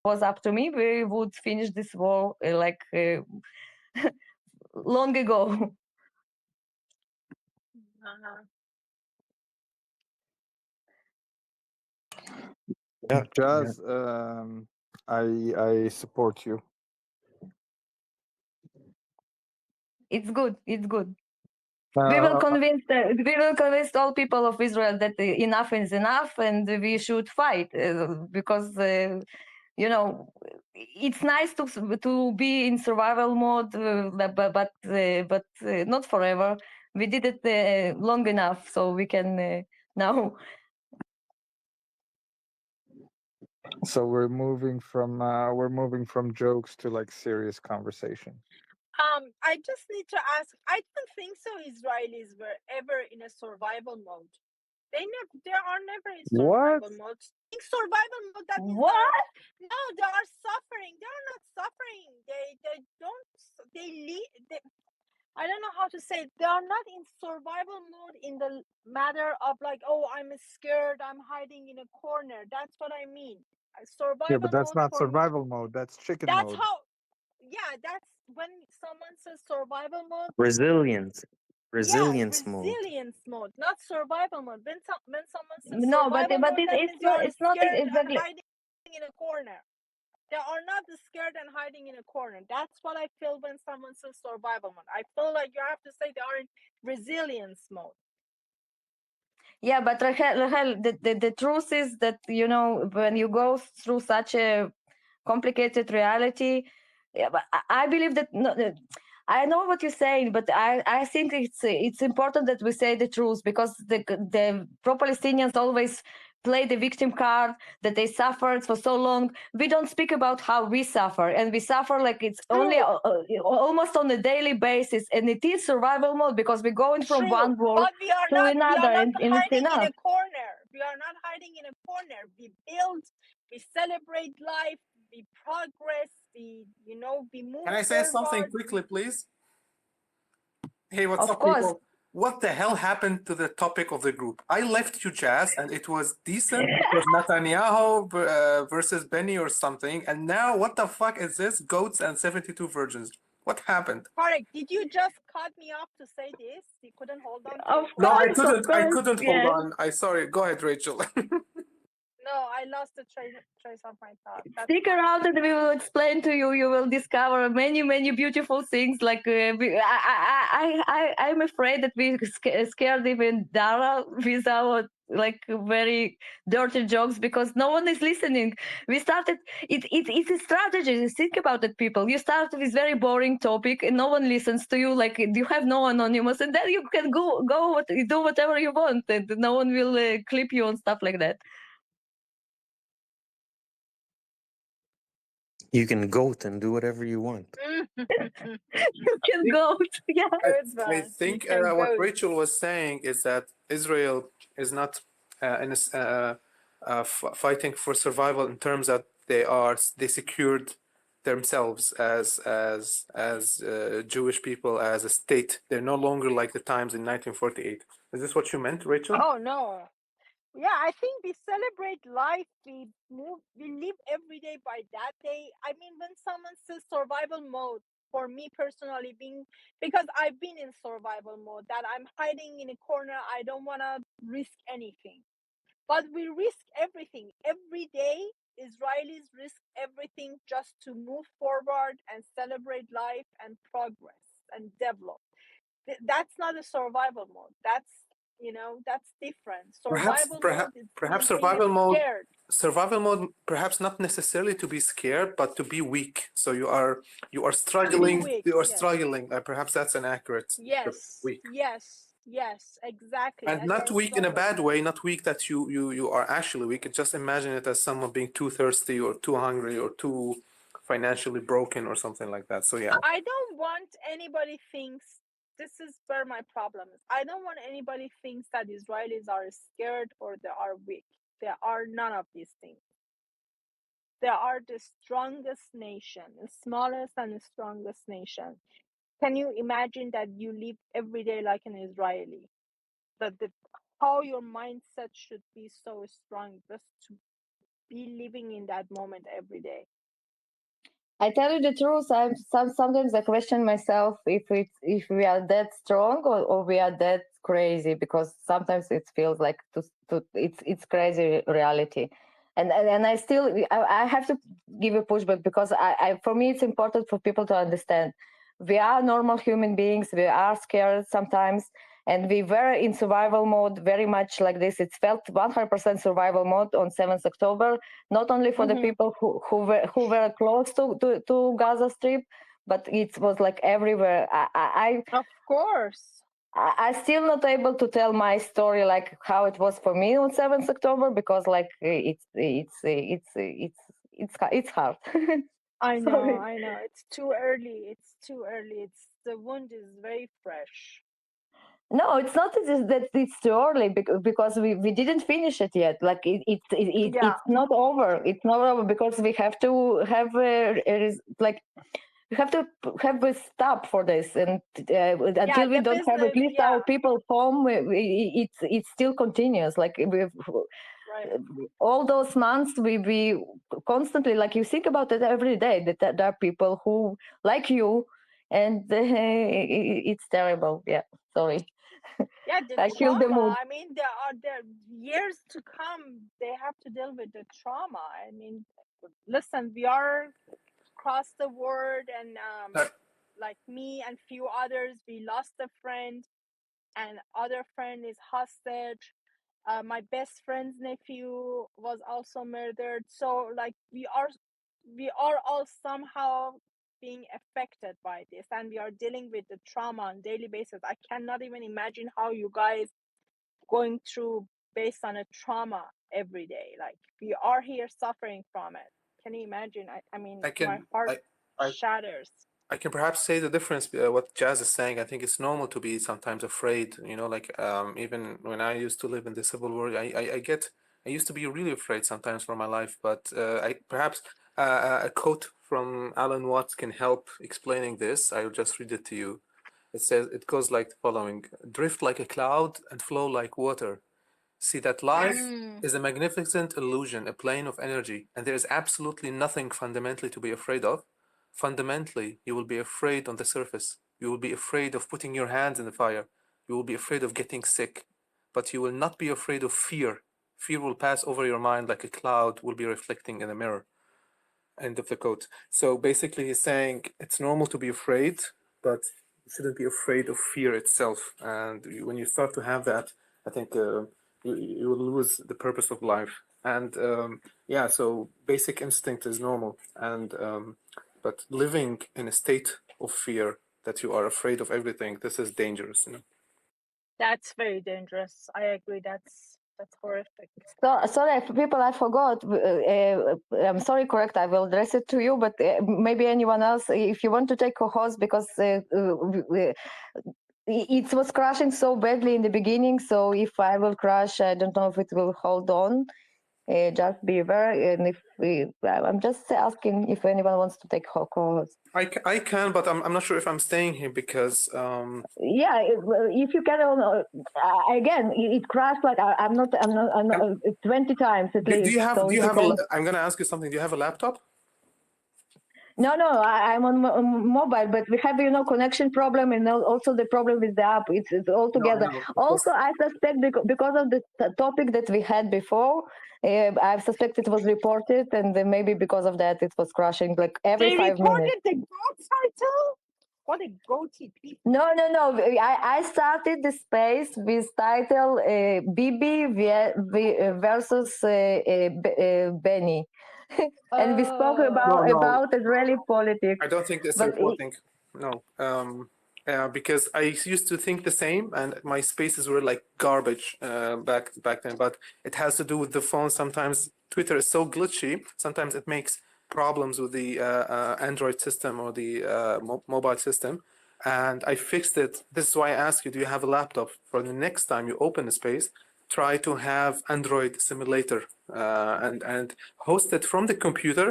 was up to me, we would finish this war long ago. Uh-huh. Yeah, Yeah. JAS, I support you. It's good. It's good. Uh, We will uh, convince all people of Israel that enough is enough, and we should fight because it's nice to be in survival mode, but not forever. We did it long enough, so we can now. so we're moving from jokes to like serious conversation. I just need to ask. I don't think so. Israelis were ever in a survival mode. They are never in What? survival mode. In survival mode, that means What? they are suffering. They are not suffering. They don't. I don't know how to say it. They are not in survival mode in the matter of like, oh, I'm scared, I'm hiding in a corner. That's what I mean. Yeah, Survival but that's mode not for me. survival mode. That's chicken That's mode. how. Yeah, that's when someone says survival mode. Resilience mode. Resilience mode, not survival mode. When someone says No, but survival mode, that it's means you not. are It's not scared and exactly. hiding in a corner. They are not scared and hiding in a corner. That's what I feel when someone says survival mode. I feel like you have to say they are in resilience mode. Yeah, but Rahel, the truth is that when you go through such a complicated reality, yeah, but I believe that. No, I know what you're saying, but I think it's important that we say the truth, because the pro-Palestinians always play the victim card, that they suffered for so long. We don't speak about how we suffer, and we suffer like it's only almost on a daily basis, and it is survival mode because we're going from one war but we are to not another, and it's hiding in enough. a corner. We are not hiding in a corner. We build, we celebrate life, we progress, we move Can I say something forward. quickly, please? Hey, what's Of up, course. people? What the hell happened to the topic of the group? I left you, JAS, and it was decent. It was Netanyahu versus Benny or something. And now, what the fuck is this? Goats and 72 virgins. What happened? Correct. Did you just cut me off to say this? You couldn't hold on to Of it for No, a I course, second? of couldn't. I course, couldn't hold yeah. on. I sorry. Go ahead, Rachel. No, I lost the trace of my thought. That's Stick fine. around and we will explain to you. You will discover many, many beautiful things. Like I'm afraid that we scared even Dara with our like very dirty jokes, because no one is listening. We started. It's a strategy. Think about it, people. You start with very boring topic and no one listens to you. Like you have no anonymous, and then you can do whatever you want, and no one will clip you and stuff like that. You can goat and do whatever you want. You can go. Yeah. Good I one. think You can what go. Rachel was saying is that Israel is not fighting for survival in terms that they secured themselves as Jewish people, as a state. They're no longer like the times in 1948. Is this what you meant, Rachel? Oh no. Yeah, I think we celebrate life. We live every day by that day. I mean, when someone says survival mode, for me personally, because I've been in survival mode, that I'm hiding in a corner, I don't want to risk anything. But we risk everything. Every day, Israelis risk everything just to move forward and celebrate life and progress and develop. That's not a survival mode. That's different. Survival mode is Perhaps means being scared. survival mode, perhaps not necessarily to be scared, but to be weak. So you are struggling. Weak, You are yes. struggling. Perhaps that's an accurate weak. Yes, exactly. And not you're weak in a struggling. bad way, not weak that you are actually weak. Just imagine it as someone being too thirsty or too hungry or too financially broken or something like that. So yeah. I don't want anybody thinks, this is where my problem is. I don't want anybody thinks that Israelis are scared or they are weak. They are none of these things. They are the strongest nation, the smallest and the strongest nation. Can you imagine that you live every day like an Israeli? That how your mindset should be so strong just to be living in that moment every day. I tell you the truth. Sometimes I question myself if we are that strong or we are that crazy, because sometimes it feels like it's crazy reality, and I have to give a pushback, because I for me it's important for people to understand we are normal human beings. We are scared sometimes, and we were in survival mode very much like this. It felt 100% survival mode on 7th October, not only for the people who were close to Gaza Strip, but it was like everywhere. Of course. I still not able to tell my story like how it was for me on 7th October, because like it's hard. I Sorry. know. It's too early. It's too early. The wound is very fresh. No, it's not that it's too early, because we didn't finish it yet. Like Yeah. it's not over. It's not over, because we have to have like we have to have a stop for this, and Yeah, until we the don't have at business. least Yeah. our people home, it still continues. Like Right. all those months, we constantly, like, you think about it every day, that there are people who like you, and it's terrible. Yeah, sorry. Yeah, the I killed the mood. trauma. I mean, there are years to come. They have to deal with the trauma. I mean, listen, we are across the world, and like me and few others, we lost a friend, and other friend is hostage. My best friend's nephew was also murdered. So like we are all somehow being affected by this, and we are dealing with the trauma on daily basis. I cannot even imagine how you guys going through based on a trauma every day. Like we are here suffering from it. Can you imagine? I mean, I my can heart I shatters. I can perhaps say the difference, what Jazz is saying. I think it's normal to be sometimes afraid, like even when I used to live in the civil war, I used to be really afraid sometimes for my life, but I perhaps a quote from Alan Watts can help explaining this. I'll just read it to you. It goes like the following: drift like a cloud and flow like water. See that life is a magnificent illusion, a plane of energy, and there is absolutely nothing fundamentally to be afraid of. Fundamentally, you will be afraid on the surface. You will be afraid of putting your hands in the fire. You will be afraid of getting sick. But you will not be afraid of fear. Fear will pass over your mind like a cloud will be reflecting in a mirror. End of the quote. So basically, he's saying it's normal to be afraid, but you shouldn't be afraid of fear itself. And when you start to have that, I think you will lose the purpose of life. And yeah, so basic instinct is normal. And but living in a state of fear that you are afraid of everything, this is dangerous. That's very dangerous. I agree. That's horrific. So sorry, people, I forgot. I'm sorry, correct. I will address it to you, but maybe anyone else, if you want to take co-host, because it was crashing so badly in the beginning. So if I will crash, I don't know if it will hold on. Just be aware, and I'm just asking if anyone wants to take co-host. I can, but I'm not sure if I'm staying here because Yeah, if you can, again, it crashed like I'm not 20 times at do least. you have So do if you you have can. I'm gonna ask you something. Do you have a laptop? No, I'm on mobile, but we have, connection problem, and also the problem with the app. It's all No, I together. know. Of course. Also, I suspect because of the topic that we had before, I suspect it was reported, and then maybe because of that, it was crashing like every They 5 minutes. reported the goat title. What a goatee people. No. I started the space with title Bibi versus Benny, and we spoke No, no. about Israeli politics. I don't think it's But reporting. No. Because I used to think the same, and my spaces were like garbage back then. But it has to do with the phone. Sometimes Twitter is so glitchy. Sometimes it makes problems with the Android system or the mobile system. And I fixed it. This is why I ask you: do you have a laptop? For the next time you open a space, try to have Android simulator and host it from the computer,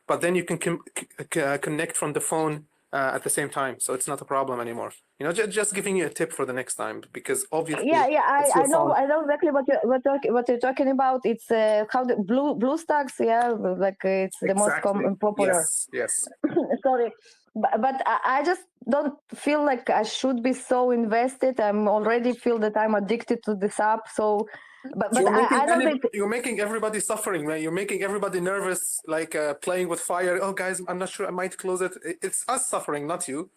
but then you can connect from the phone at the same time, so it's not a problem anymore. Just giving you a tip for the next time, because obviously Yeah, it's your I know, phone. I know exactly what you're talking about. It's how the blue stacks, yeah, like it's the most Exactly. popular. Yes. Sorry, but I just don't feel like I should be so invested. I'm already feel that I'm addicted to this app. So, but I know that. You're making everybody suffering, man. You're making everybody nervous, like playing with fire. Oh, guys, I'm not sure. I might close it. It's us suffering, not you.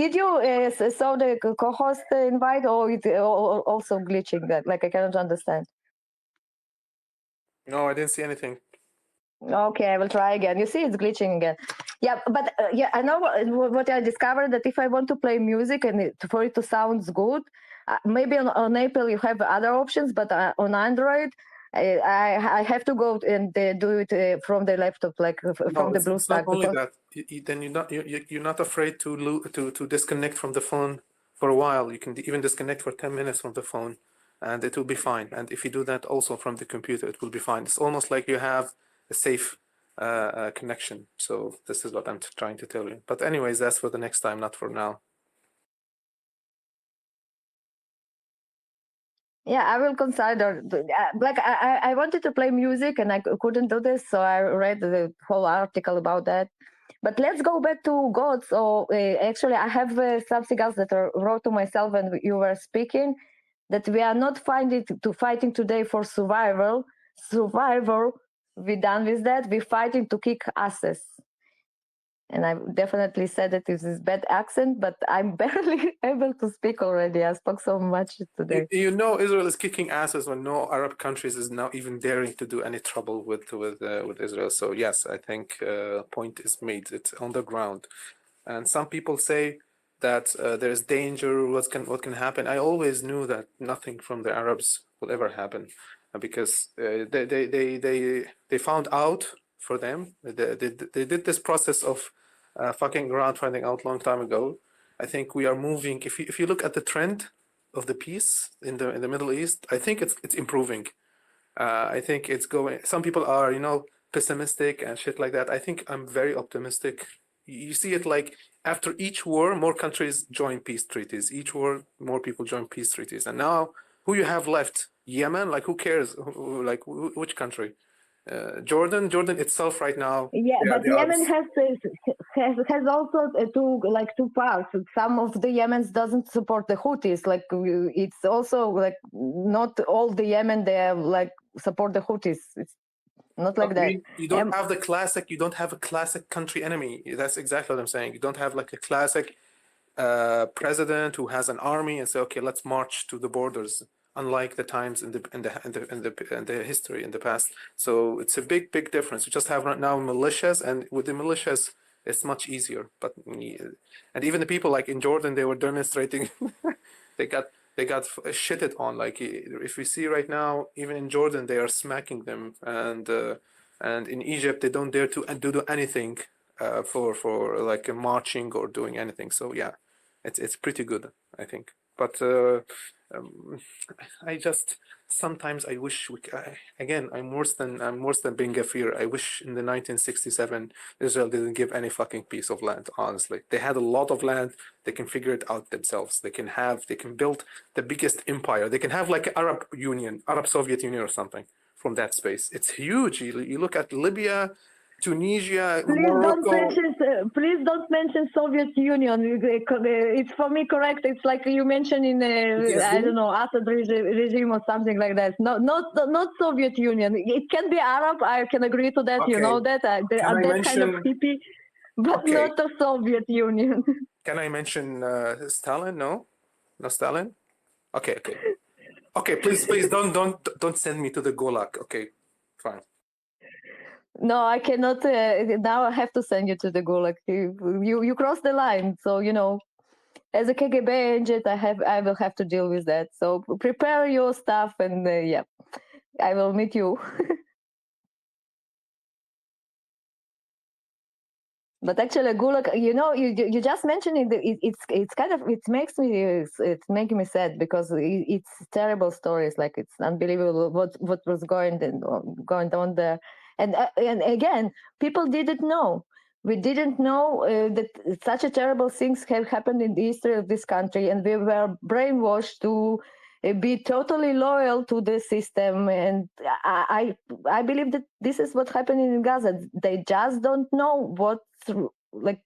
Did you saw the co-host invite, or it also glitching that? Like I cannot understand. No, I didn't see anything. Okay, I will try again. You see, it's glitching again. Yeah, but yeah, I know what I discovered, that if I want to play music and for it to sound good, maybe on Apple you have other options, but on Android, I have to go and do it from the laptop, like from No, the it's not BlueStack, only because that. Then you're not afraid to disconnect from the phone for a while. You can even disconnect for 10 minutes from the phone, and it will be fine. And if you do that also from the computer, it will be fine. It's almost like you have a safe connection. So this is what I'm trying to tell you. But anyways, that's for the next time, not for now. yeah, I will consider. Like I wanted to play music and I couldn't do this, so I read the whole article about that. But let's go back to gods. So actually, I have something else that I wrote to myself when you were speaking, that we are not fighting today for survival. Survival, we're done with that. We're fighting to kick asses. And I definitely said it with this bad accent, but I'm barely able to speak already. I spoke so much today. Israel is kicking asses when no Arab countries is now even daring to do any trouble with Israel. So yes, I think point is made. It's on the ground, and some people say that there is danger. What can happen? I always knew that nothing from the Arabs will ever happen, because they found out for them. They did this process of fucking around, finding out long time ago. I think we are moving. If you look at the trend of the peace in the Middle East, I think it's improving. I think it's going. Some people are, pessimistic and shit like that. I think I'm very optimistic. You see it like after each war, more countries join peace treaties. Each war, more people join peace treaties. And now, who you have left? Yemen? Like, who cares? Like, which country? Jordan itself right now. Yeah, They are but the Yemen Arabs. has also two parts. Some of the Yemens doesn't support the Houthis. Like it's also like not all the Yemen they have like support the Houthis. It's not like But that. you don't have the classic. You don't have a classic country enemy. That's exactly what I'm saying. You don't have like a classic president who has an army and say, okay, let's march to the borders. Unlike the times in the history in the past, so it's a big difference. You just have right now militias, and with the militias, it's much easier. But and even the people like in Jordan, they were demonstrating. they got shitted on. Like if we see right now, even in Jordan, they are smacking them, and in Egypt, they don't dare to do anything for like marching or doing anything. So yeah, it's pretty good, I think. But um, I just sometimes I wish again I'm worse than being a fear. I wish in the 1967 Israel didn't give any fucking piece of land. Honestly, they had a lot of land. They can figure it out themselves. They can build the biggest empire. They can have like Arab Soviet Union or something from that space. It's huge. You look at Libya, Tunisia, Morocco. Please don't mention Soviet Union. It's for me correct. It's like you mentioned in I don't PTSD. know, Assad regime or something like that. No, not Soviet Union. It can be Arab. I can agree to that. You know Okay. that they Can are I that kind of mention? hippie, but Okay. not the Soviet Union. Can I mention Stalin? No, no Stalin. Okay, okay, okay. Please don't send me to the Gulag. Okay, fine. No, I cannot. Now I have to send you to the Gulag. You crossed the line. So as a KGB agent, I will have to deal with that. So prepare your stuff, and yeah, I will meet you. But actually, Gulag, you just mentioned it's kind of it's making me sad because it's terrible stories. Like it's unbelievable what was going on there. And again, people didn't know. We didn't know that such a terrible things have happened in the history of this country, and we were brainwashed to be totally loyal to the system. And I believe that this is what happened in Gaza. They just don't know what, like.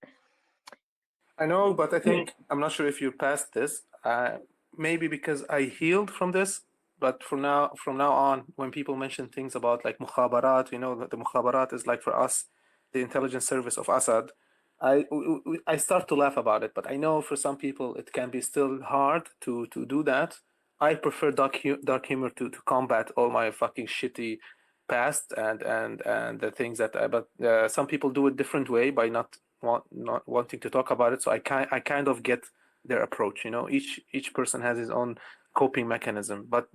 I know, but I think I'm not sure if you're past this. Maybe because I healed from this, but from now on, when people mention things about like mukhabarat, the mukhabarat is like for us, the intelligence service of Assad. I start to laugh about it, but I know for some people it can be still hard to do that. I prefer dark humor to combat all my fucking shitty past and the things that. But some people do it different way by not wanting to talk about it. So I kind of get their approach. Each person has his own coping mechanism, but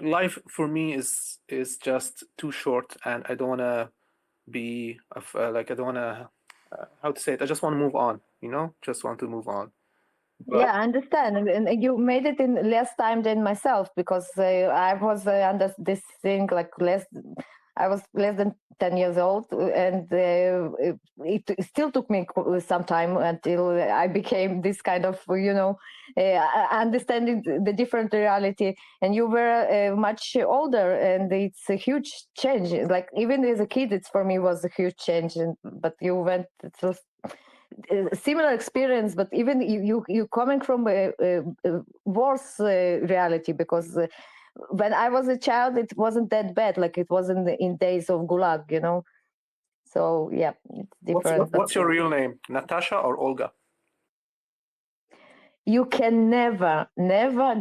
life for me is just too short, and I don't want to be like I don't want to how to say it. I just want to move on. Just want to move on. But Yeah, I understand, and you made it in less time than myself, because I was under this thing like I was less than 10 years old, and it still took me some time until I became this kind of, understanding the different reality. And you were much older, and it's a huge change. Like even as a kid, it for me was a huge change. But you went through similar experience, but even you coming from a worse reality, because when I was a child, it wasn't that bad. Like it wasn't in days of Gulag. So yeah, it's different. what's your real name, Natasha or Olga? You can never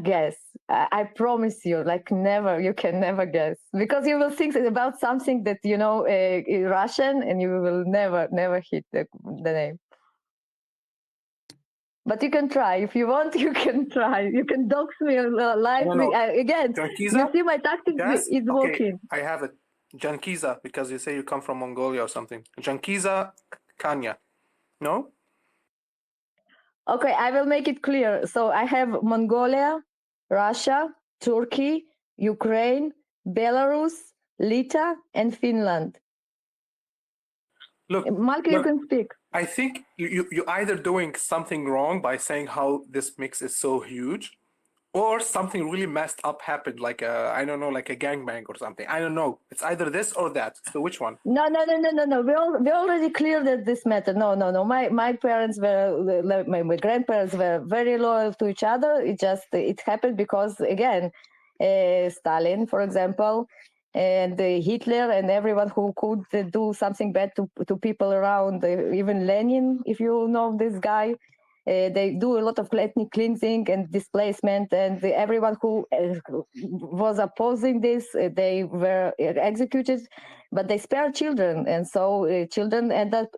guess. I promise you, like never. You can never guess, because you will think about something that Russian, and you will never hit the name. But you can try if you want. You can try. You can dox me live. No, no. Again, Jankiza? you see my tactic Yes? is Okay, working. I have it. Jankiza, because you say you come from Mongolia or something. Jankiza Kanya. No? Okay, I will make it clear. So I have Mongolia, Russia, Turkey, Ukraine, Belarus, Lithuania, and Finland. Look, Malka, you can speak. I think you're either doing something wrong by saying how this mix is so huge, or something really messed up happened, like I don't know, like a gangbang or something. I don't know. It's either this or that. So which one? No. We already cleared this matter. No. My parents were, my grandparents were very loyal to each other. It happened because, again, Stalin, for example, and Hitler and everyone who could do something bad to people around, even Lenin, if you know this guy. They do a lot of ethnic cleansing and displacement, and everyone who was opposing this, they were executed, but they spared children, and so children ended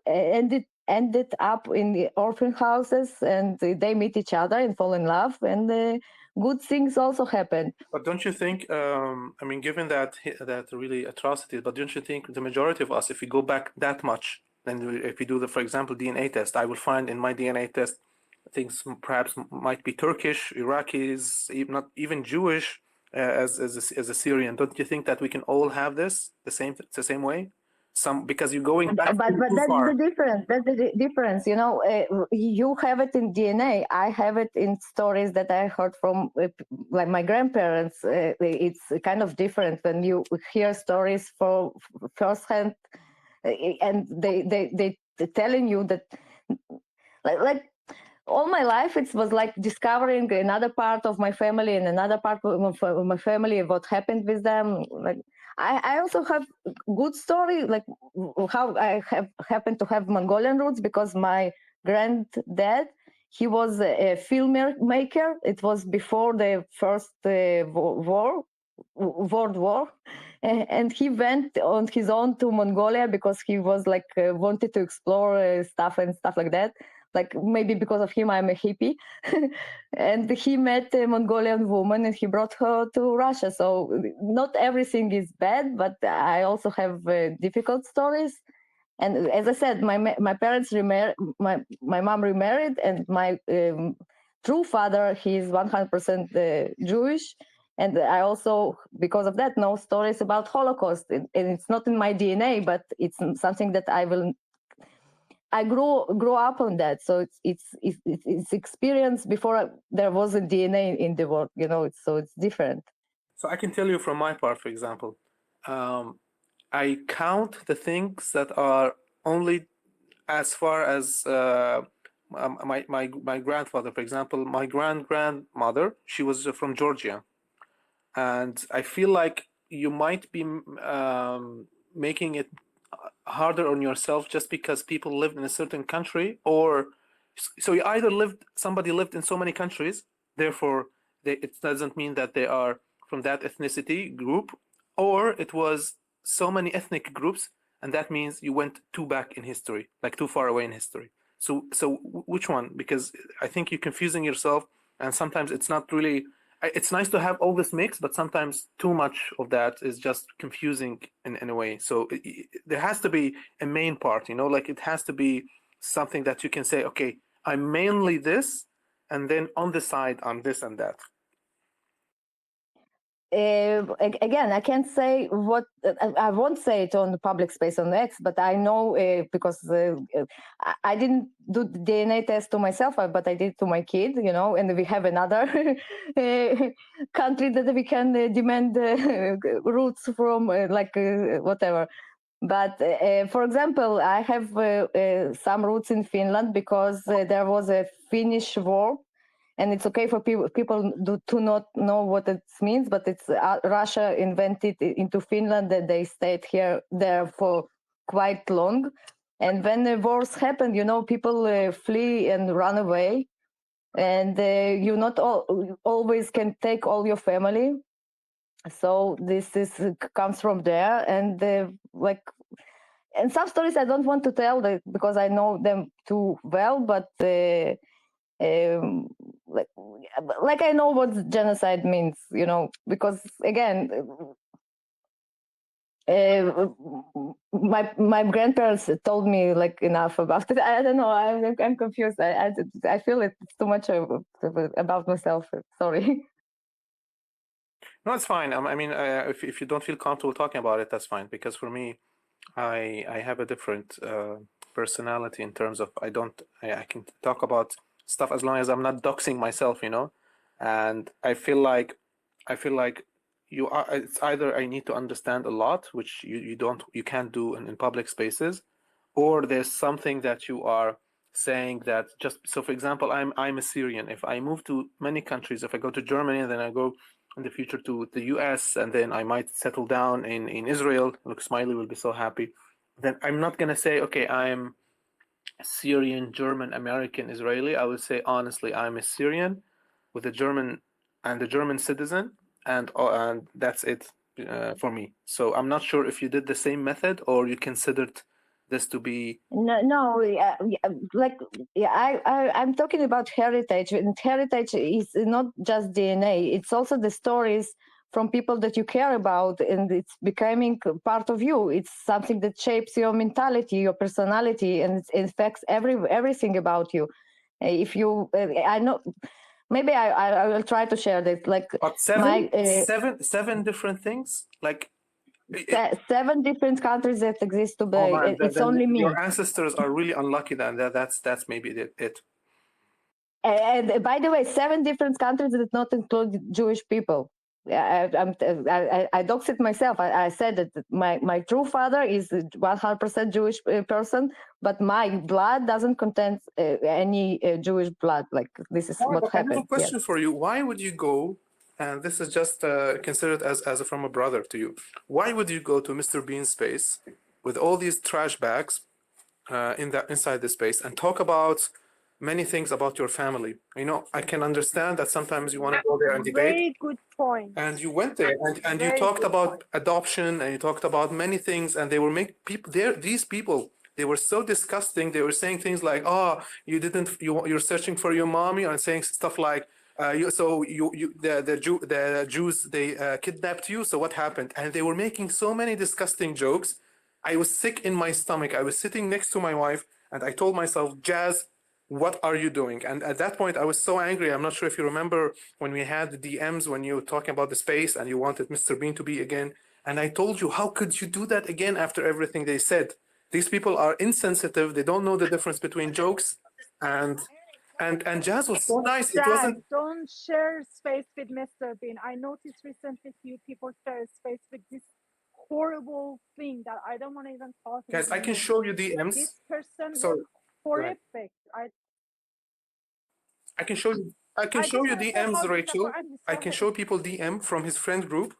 up in the orphan houses, and they meet each other and fall in love, and good things also happen. But don't you think? Given that really atrocities, but don't you think the majority of us, if we go back that much, then if we do for example, DNA test, I will find in my DNA test things perhaps might be Turkish, Iraqis, not even Jewish, as a Syrian. Don't you think that we can all have this the same way? Because you're going back But too that's far. the difference. That's the difference. You have it in DNA. I have it in stories that I heard from like my grandparents. It's kind of different when you hear stories for firsthand, and they telling you that like all my life it was like discovering another part of my family and another part of my family, what happened with them. Like I also have good story, like how I have happened to have Mongolian roots, because my granddad, he was a filmmaker. It was before the first World War, and he went on his own to Mongolia because he was like wanted to explore stuff like that. Like maybe because of him, I'm a hippie. And he met a Mongolian woman and he brought her to Russia. So not everything is bad, but I also have difficult stories. And as I said, my parents remarried, my mom remarried, and my true father, he's 100% Jewish. And I also, because of that, know stories about Holocaust. And it's not in my DNA, but it's something that I grew up on that. So it's experience before there was a DNA in the world, so it's different. So I can tell you from my part, for example, I count the things that are only as far as my grandfather, for example, my grandmother, she was from Georgia, and I feel like you might be making it harder on yourself just because people lived in a certain country, or so you either somebody lived in so many countries, therefore it doesn't mean that they are from that ethnicity group, or it was so many ethnic groups, and that means you went too back in history, like too far away in history. So which one? Because I think you're confusing yourself, and sometimes it's not really. It's nice to have all this mix, but sometimes too much of that is just confusing in a way. So there has to be a main part, like it has to be something that you can say, okay, I'm mainly this, and then on the side, I'm this and that. Again, I can't say what I won't say it on the public space on X, but I know because I didn't do the DNA test to myself, but I did to my kid, and we have another country that we can demand roots from, whatever. But for example, I have some roots in Finland because there was a Finnish war. And it's okay for people to not know what it means, but it's Russia invented into Finland, that they stayed there for quite long. And when the wars happened, people flee and run away, and you not always can take all your family. So this comes from there, and and some stories I don't want to tell because I know them too well, but. Um, like I know what genocide means, because again, my grandparents told me like enough about it. I don't know. I'm confused. I feel it's too much about myself. Sorry. No, it's fine. I mean, if you don't feel comfortable talking about it, that's fine. Because for me, I have a different personality in terms of I can talk about stuff as long as I'm not doxing myself, And I feel like it's either I need to understand a lot, which you can't do in public spaces, or there's something that you are saying that just so. For example, I'm a Syrian. If I move to many countries, if I go to Germany and then I go in the future to the US, and then I might settle down in Israel. Look, Smiley will be so happy. Then I'm not gonna say, okay, I'm Syrian, German, American, Israeli. I would say honestly, I'm a Syrian with a German citizen, and that's it for me. So I'm not sure if you did the same method or you considered this to be. No, I'm talking about heritage, and heritage is not just DNA. It's also the stories from people that you care about, and it's becoming part of you. It's something that shapes your mentality, your personality, and it affects everything about you. If you, I know, maybe I will try to share this. Like But seven different things, like. 7 different countries that exist today. Oh man, It's then only me. your ancestors are really unlucky. Then that's maybe it. And by the way, 7 different countries that not include Jewish people. I doxed it myself. I said that my true father is 100% Jewish person, but my blood doesn't contain any Jewish blood. Like this is what But I have happened. a question for you. Why would you go? And this is just considered as from a brother to you. Why would you go to Mr. Bean's space with all these trash bags inside the space and talk about many things about your family? I can understand that sometimes you want to go there and debate. Very good point. And you went there and you Very talked good about point. adoption, and you talked about many things, and they were make people there. These people, they were so disgusting. They were saying things like, "Oh, you're searching for your mommy," and saying stuff like, the Jews they kidnapped you. So what happened?" And they were making so many disgusting jokes. I was sick in my stomach. I was sitting next to my wife, and I told myself, "Jazz, what are you doing? And at that point, I was so angry. I'm not sure if you remember when we had the DMs when you were talking about the space and you wanted Mr. Bean to be again. And I told you, how could you do that again after everything they said? These people are insensitive. They don't know the difference between jokes and and Jazz was so nice. It Jazz, wasn't. don't share space with Mr. Bean. I noticed recently few people share space with this horrible thing that I don't want to even call his Guys, I can name. show you This DMs. person was So go ahead. horrific. I can show you. I can I show just you want to say DMs, how Rachel. disappointed. I can show people DM from his friend group.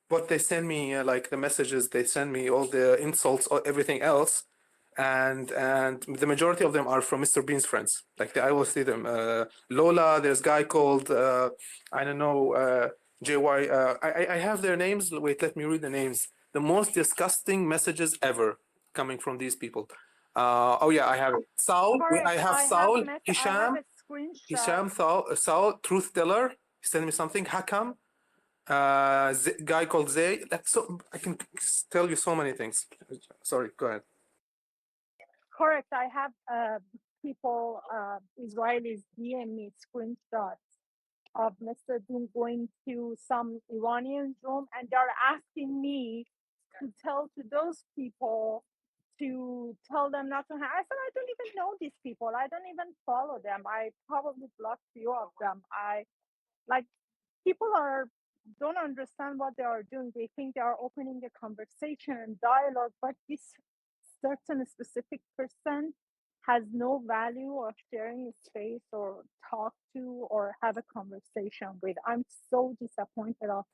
What they send me, like the messages they send me, all the insults, or everything else, and the majority of them are from Mr. Bean's friends. Like I will see them. Lola, there's a guy called I don't know JY. I have their names. Wait, let me read the names. The most disgusting messages ever coming from these people. Oh yeah, I have it. Saul. I Correct. have I have Saul. I have Hisham. a screenshot. Hisham. Saul. Truth teller. He sent me something. Hakam. Guy called Zay. That's so. I can tell you so many things. Sorry. Go ahead. Correct. I have people, Israelis DM me screenshots of Mr. Bean going to some Iranian room, and they're asking me to tell to those people to tell them not to have. I said I don't even know these people. I don't even follow them. I probably blocked few of them. I like people are don't understand what they are doing. They think they are opening a conversation and dialogue, but this certain specific person has no value of sharing a space or talk to or have a conversation with. I'm so disappointed of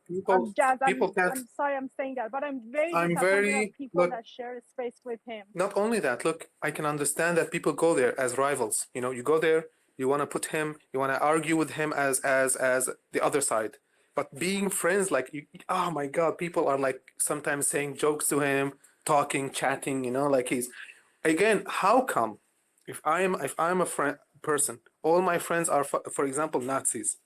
People, Jazz. people I'm can't. sorry I'm saying that, but I'm very I'm disappointed of very people look. that share a space with him. Not only that, look, I can understand that people go there as rivals. You know, you go there, you want to put him, you want to argue with him as the other side. But being friends, like, oh my God, people are like sometimes saying jokes to him, talking, chatting. You know, like he's again. How come if I'm a friend person, all my friends are, for example, Nazis?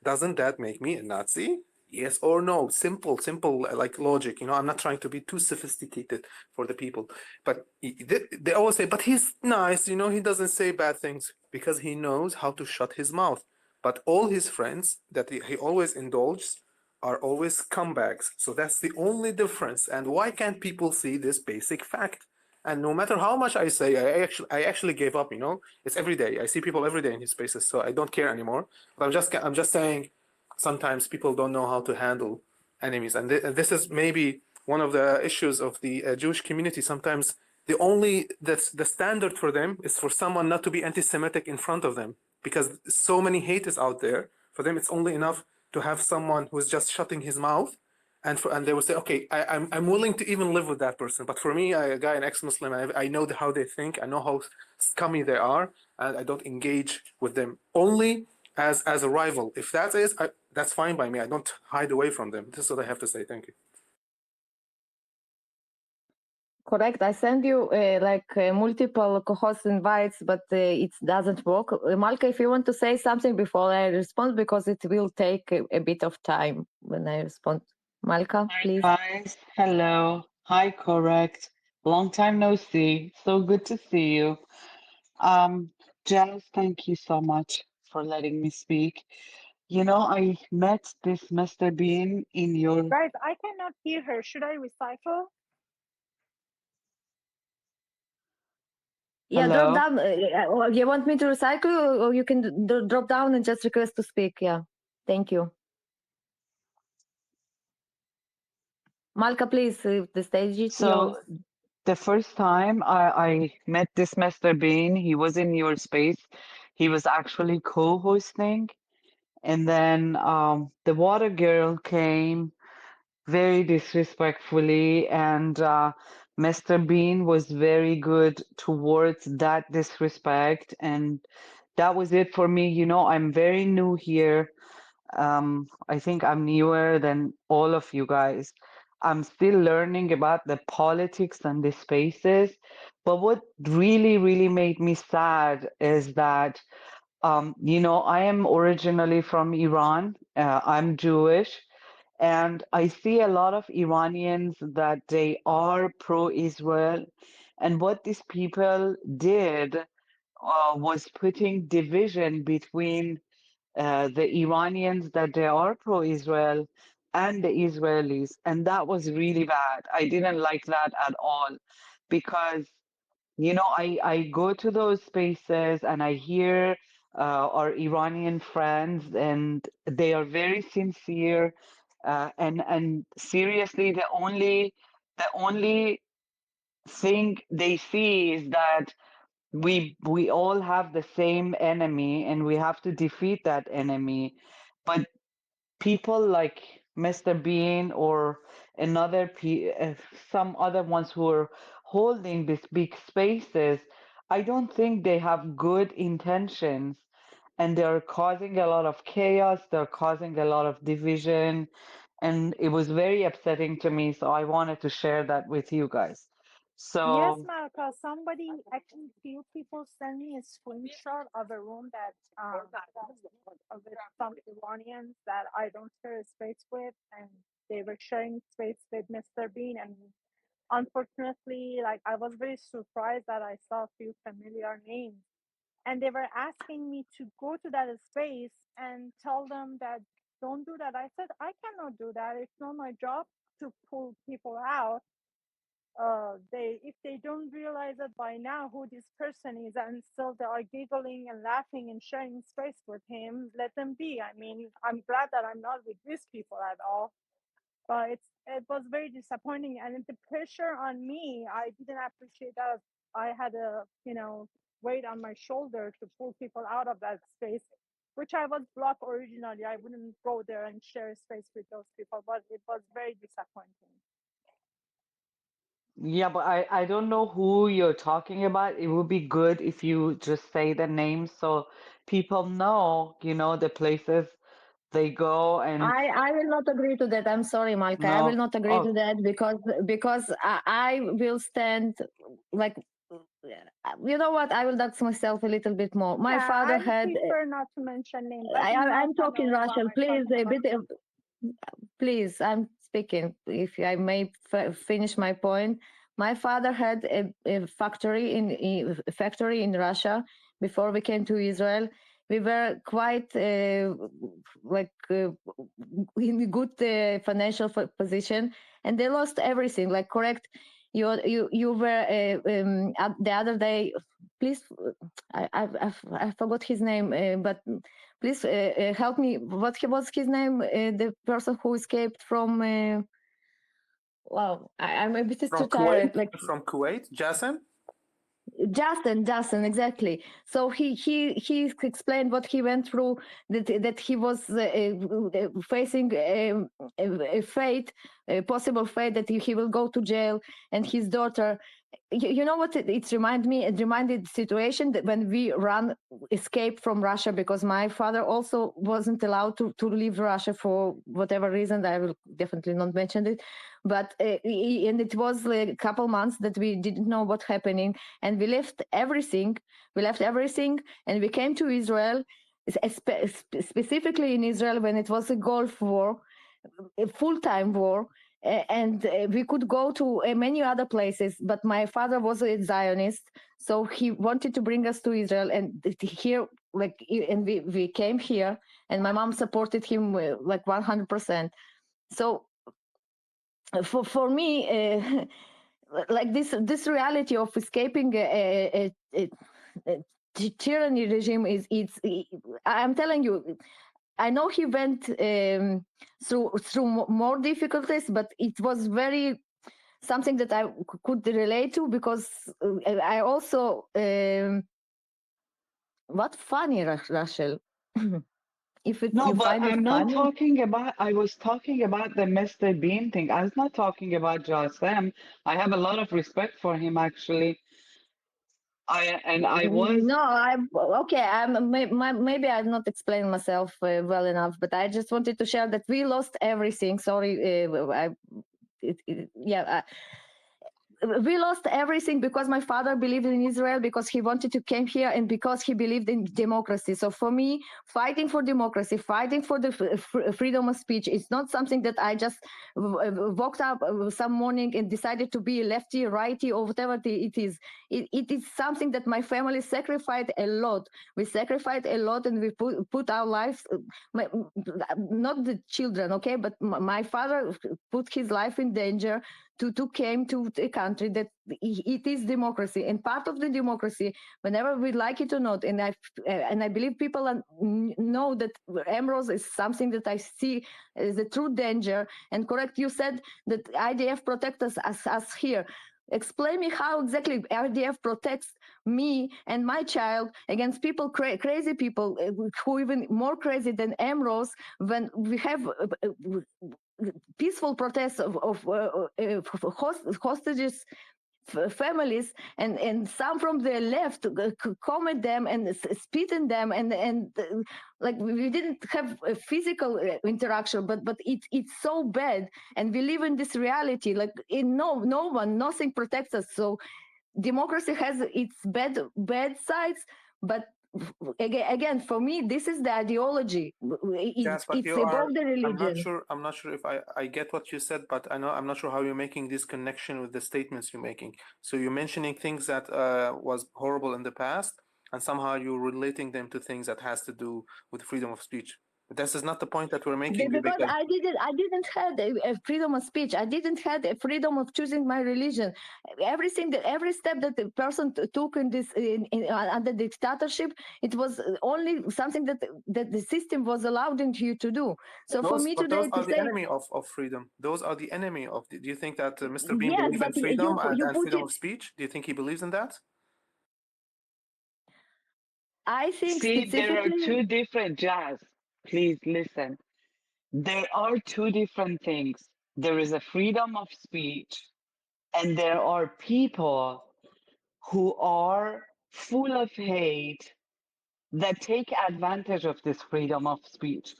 Doesn't that make me a Nazi? Yes or no? Simple, simple, like logic. You know, I'm not trying to be too sophisticated for the people. But they always say, but he's nice, you know, he doesn't say bad things because he knows how to shut his mouth. But all his friends that he always indulges are always scumbags. So that's the only difference. And why can't people see this basic fact? And no matter how much I say, I actually gave up. You know, it's every day. I see people every day in his spaces, so I don't care anymore. But I'm just saying, sometimes people don't know how to handle enemies, and this is maybe one of the issues of the Jewish community. Sometimes the standard for them is for someone not to be anti-Semitic in front of them because so many hate is out there. For them, it's only enough to have someone who's just shutting his mouth and they will say, okay, I'm willing to even live with that person. But for me, a guy, an ex-Muslim, I know how they think. I know how scummy they are, and I don't engage with them only as a rival. If that is, that's fine by me. I don't hide away from them. This is what I have to say. Thank you. Correct. I send you multiple co-host invites, but it doesn't work. Malka, if you want to say something before I respond, because it will take a bit of time when I respond. Malka, Hi please. guys, hello. Hi, correct. Long time no see. So good to see you. Janice, thank you so much for letting me speak. You know, I met this Mr. Bean in your Guys, I cannot hear her. Should I recycle? Yeah, drop hello. down. Or you want me to recycle, or you can drop down and just request to speak. Yeah, thank you. Malka, please, the stage is yours. So the first time I met this Mr. Bean, he was in your space. He was actually co-hosting, and then the water girl came very disrespectfully, and Mr. Bean was very good towards that disrespect, and that was it for me. You know, I'm very new here. I think I'm newer than all of you guys. I'm still learning about the politics and the spaces. But what really, really made me sad is that, you know, I am originally from Iran. I'm Jewish. And I see a lot of Iranians that they are pro-Israel. And what these people did was putting division between the Iranians that they are pro-Israel and the Israelis, and that was really bad. I didn't like that at all because I go to those spaces and I hear our Iranian friends, and they are very sincere. And seriously, the only thing they see is that we all have the same enemy, and we have to defeat that enemy. But people like Mr. Bean or some other ones who are holding these big spaces, I don't think they have good intentions, and they're causing a lot of chaos, they're causing a lot of division, and it was very upsetting to me, so I wanted to share that with you guys. Yes, So, Malka. Somebody, actually, few people send me a screenshot of a room that with some Iranians that I don't share space with, and they were sharing space with Mr. Bean. And unfortunately, like I was very surprised that I saw a few familiar names, and they were asking me to go to that space and tell them that don't do that. I said I cannot do that. It's not my job to pull people out. They if they don't realize it by now who this person is, and still they are giggling and laughing and sharing space with him, let them be. I mean, I'm glad that I'm not with these people at all, but it was very disappointing, and the pressure on me, I didn't appreciate that. I had a weight on my shoulder to pull people out of that space, which I was blocked originally. I wouldn't go there and share space with those people, but it was very disappointing. yeah, but I don't know who you're talking about. It would be good if you just say the names so people know, the places they go and I will not agree to that. I'm sorry, Malka. I will no. not agree to Oh, that because I will stand like you know what? I will dox myself a little bit more. My Yeah, father I had. prefer not to mention names. I think I'm Malcolm talking knows who am Russian. I Please, talking a about. bit. Please, I'm speaking. If I may finish my point, my father had a factory in Russia before we came to Israel. We were quite in a good financial position, and they lost everything. Like correct, you were the other day. Please, I forgot his name, but please help me. What was his name? The person who escaped from. Wow, I'm a bit too From Kuwait? tired. Like From Kuwait? Jason? Justin, exactly. So he explained what he went through. That he was facing a fate, a possible fate that he will go to jail, and his daughter. You know what it reminded me? It reminded the situation that when we escaped from Russia, because my father also wasn't allowed to leave Russia for whatever reason. I will definitely not mention it, but and it was a couple months that we didn't know what's happening, and we left everything. And we came to Israel, specifically in Israel when it was a Gulf War, a full-time war, and we could go to many other places, but my father was a Zionist, so he wanted to bring us to Israel, and here, and we came here, and my mom supported him like 100%. So for me, like this reality of escaping a tyranny regime I'm telling you, I know he went through more difficulties, but it was very something that I could relate to, because I also what funny, Rachel. If no, you but find it I'm not funny. talking about, I was talking about the Mr. Bean thing. I was not talking about Jasem. I have a lot of respect for him, actually. I was, No, I okay. Maybe I've not explained myself well enough, but I just wanted to share that we lost everything. Sorry, yeah. we lost everything because my father believed in Israel, because he wanted to come here, and because he believed in democracy. So for me, fighting for democracy, fighting for the freedom of speech, it's not something that I just woke up some morning and decided to be lefty, righty, or whatever it is. It is something that my family sacrificed a lot. We sacrificed a lot, and we put our lives, not the children, okay, but my father put his life in danger to came to a country that it is democracy, and part of the democracy, whenever we like it or not, and I believe people know that Ambrose is something that I see as a true danger. And correct, you said that IDF protects us here. Explain me how exactly IDF protects me and my child against people, crazy people, who even more crazy than Ambrose, when we have peaceful protests of hostages, families, and some from the left comment them and spit in them, and like we didn't have a physical interaction, but it's so bad, and we live in this reality, like in nothing protects us. So democracy has its bad sides, but again, for me, this is the ideology. Yes, but It's you are. above the I'm not religion. sure. I'm not sure if I get what you said, but I'm not sure how you're making this connection with the statements you're making. So you're mentioning things that was horrible in the past, and somehow you're relating them to things that has to do with freedom of speech. But this is not the point that we're making, Because because I didn't have a freedom of speech. I didn't have a freedom of choosing my religion. Every step that the person took in this under dictatorship, it was only something that the system was allowing you to do. So for me those today to are the say enemy of freedom. Those are the enemy of. Do you think that Mr. Bean yes, believes in but freedom you and put freedom it. of speech? Do you think he believes in that? I think See, there are specifically. two different jazz. Please listen. There are two different things. There is a freedom of speech, and there are people who are full of hate that take advantage of this freedom of speech.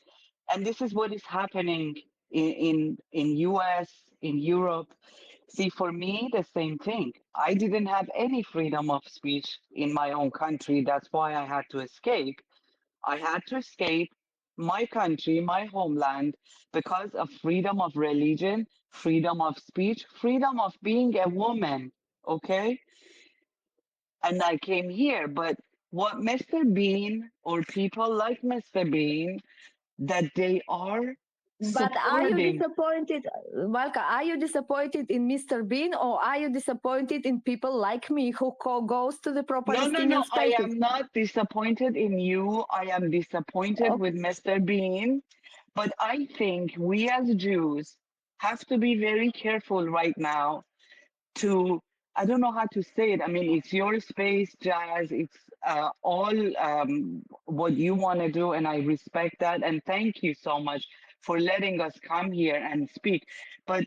And this is what is happening in US, in Europe. See, for me, the same thing. I didn't have any freedom of speech in my own country. That's why I had to escape. I had to escape my country, my homeland, because of freedom of religion, freedom of speech, freedom of being a woman. Okay? And I came here. But what Mr. Bean or people like Mr. Bean, that they are But are you supporting. disappointed, Malka? Are you disappointed in Mr. Bean, or are you disappointed in people like me who goes to the No, no, pro-Palestinian no. I spaces? am not disappointed in you. I am disappointed with Mr. Bean. But I think we as Jews have to be very careful right now to, I don't know how to say it. I mean, it's your space, Jazz. It's all what you want to do, and I respect that. And thank you so much for letting us come here and speak. But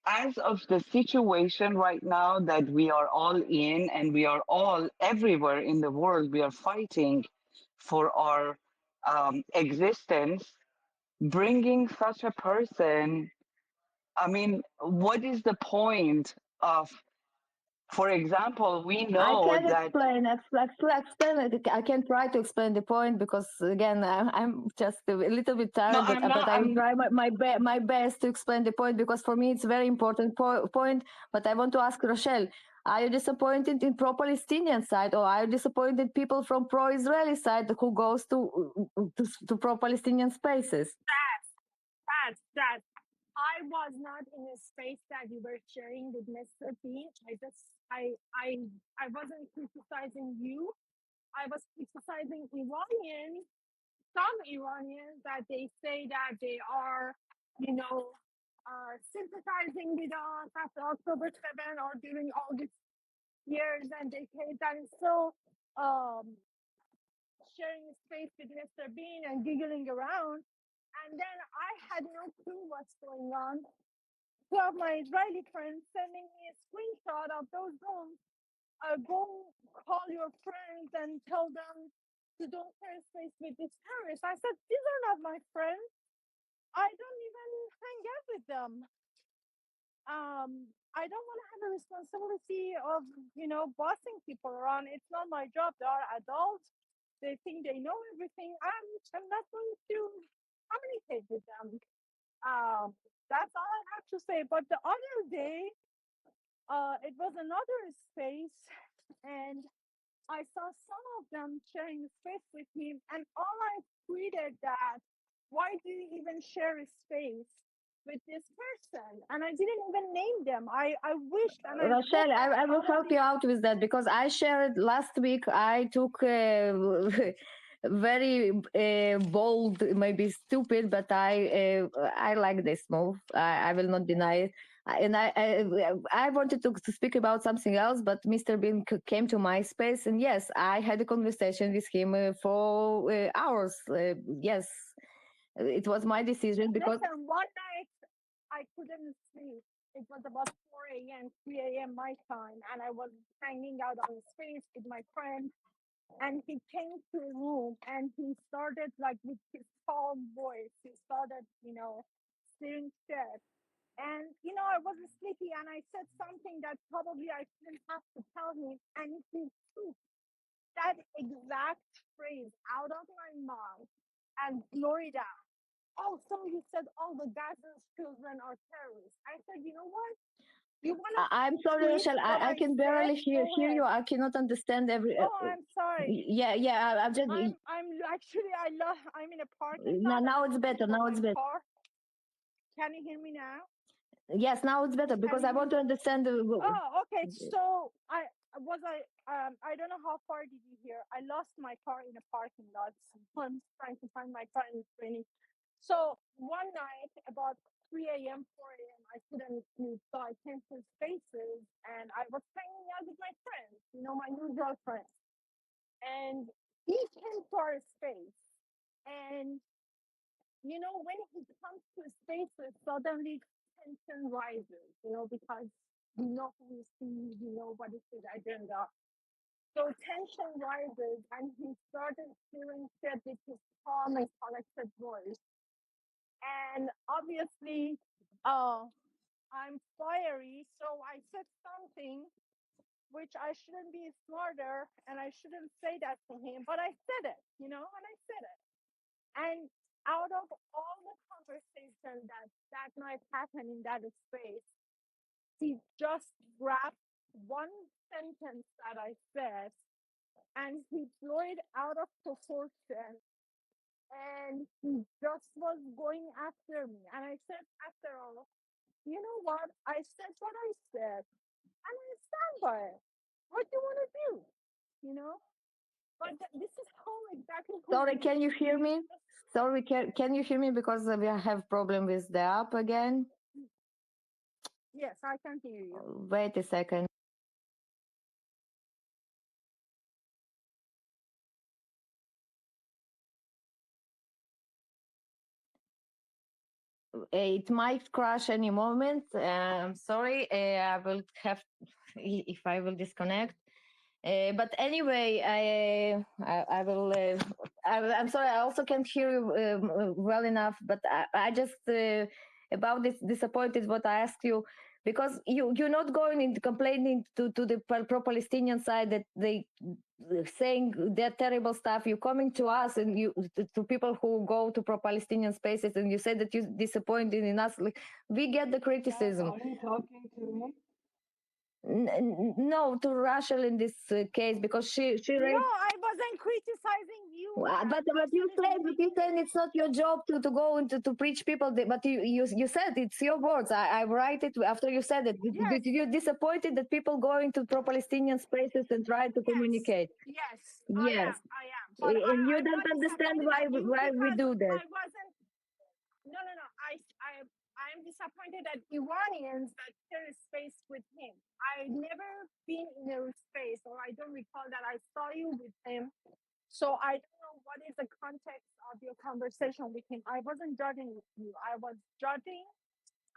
as of the situation right now that we are all in, and we are all everywhere in the world, we are fighting for our existence, bringing such a person, I mean, what is the point of, for example, we I know can that, explain it. I can try to explain the point, because again, I'm just a little bit no, tired, but I'm not, I will I'm, try my best to explain the point, because for me it's very important point. But I want to ask Rochelle: are you disappointed in pro-Palestinian side, or are you disappointed people from pro-Israeli side who goes to pro-Palestinian spaces? That I was not in a space that you were sharing with Mr. Bean. I wasn't criticizing you. I was criticizing Iranians, some Iranians, that they say that they are, you know, sympathizing with us after October 7 or during all these years and decades, and still um, sharing space with Mr. Bean and giggling around. And then I had no clue what's going on. Two of my Israeli friends sending me a screenshot of those rooms. Go call your friends and tell them to don't share space with these terrorists. I said, these are not my friends. I don't even hang out with them. I don't want to have the responsibility of, bossing people around. It's not my job. They are adults. They think they know everything. I'm not going to communicate with them. That's all I have to say. But the other day, it was another space, and I saw some of them sharing space with him, and all I tweeted that, why do you even share a space with this person? And I didn't even name them. I wished, and I hope Rachel, that I will help you probably, out with that because I shared last week. I took very bold, maybe stupid, but I like this move. I will not deny it. And I wanted to speak about something else, but Mr. Bean came to my space, and yes, I had a conversation with him for hours. Yes, it was my decision because listen, one night I couldn't sleep. It was about 4 a.m., 3 a.m. my time, and I was hanging out on the space with my friend. And he came to the room and he started, like, with his calm voice, he started, steering shit. And, I was sleepy and I said something that probably I shouldn't have to tell him. And he took that exact phrase out of my mouth and blew it out. Oh, so you said all the Gaza's children are terrorists. I said, you know what? You want I'm to sorry, tweet Rachel. what I I can said? barely hear Go hear ahead. you. I cannot understand every. Oh, I'm sorry. Yeah. I'm just I'm actually I'm in a parking now. lot. I'm Now it's looking better. for Now my it's better. car. Can you hear me now? Yes, now it's better Can because you I hear want me? to understand. Oh, okay. So I don't know how far did you hear. I lost my car in a parking lot. So I'm trying to find my car in training. So one night about 3 a.m., 4 a.m., I couldn't sleep. So I came to Spaces and I was hanging out with my friends, my new girlfriend. And he came to our space. And when he comes to spaces, suddenly tension rises, because who is he, what is his agenda. So tension rises, and he started feeling shit with his calm and collected voice. And obviously, I'm fiery, so I said something which I shouldn't be smarter, and I shouldn't say that to him, but I said it, and I said it. And out of all the conversation that night happened in that space, he just grabbed one sentence that I said and he blew it out of proportion. And he just was going after me. And I said, after all, you know what? I said what I said, and I stand by it. What do you want to do? But this is how exactly who Sorry, he can you is. hear me? Sorry, can you hear me because we have problem with the app again? Yes, I can hear you. Wait a second. It might crash any moment. I'm sorry. I will have if I will disconnect. But anyway, I will. I'm sorry. I also can't hear you well enough. But I just about this disappointed what I asked you because you're not going into complaining to the pro-Palestinian side that they saying that terrible stuff. You're coming to us and you to people who go to pro-Palestinian spaces and you say that you're disappointed in us. Like, we get the Jazz, criticism. are you talking to me? No, to Rachel in this case because she No, raised. I wasn't criticizing you. But I said it in the you said beginning. it's not your job to go and to preach people. But you said it's your words. I write it after you said it. Yes, You're disappointed that people go into pro-Palestinian spaces and try to yes, communicate. yes, Yes, I am. But and you I'm don't not understand disappointed at you why we because do that. I wasn't. No, no, no. I'm disappointed at Iranians that share space with him. I've never been in a space, or I don't recall that I saw you with him. So I don't know what is the context of your conversation with him. I wasn't judging you. I was judging,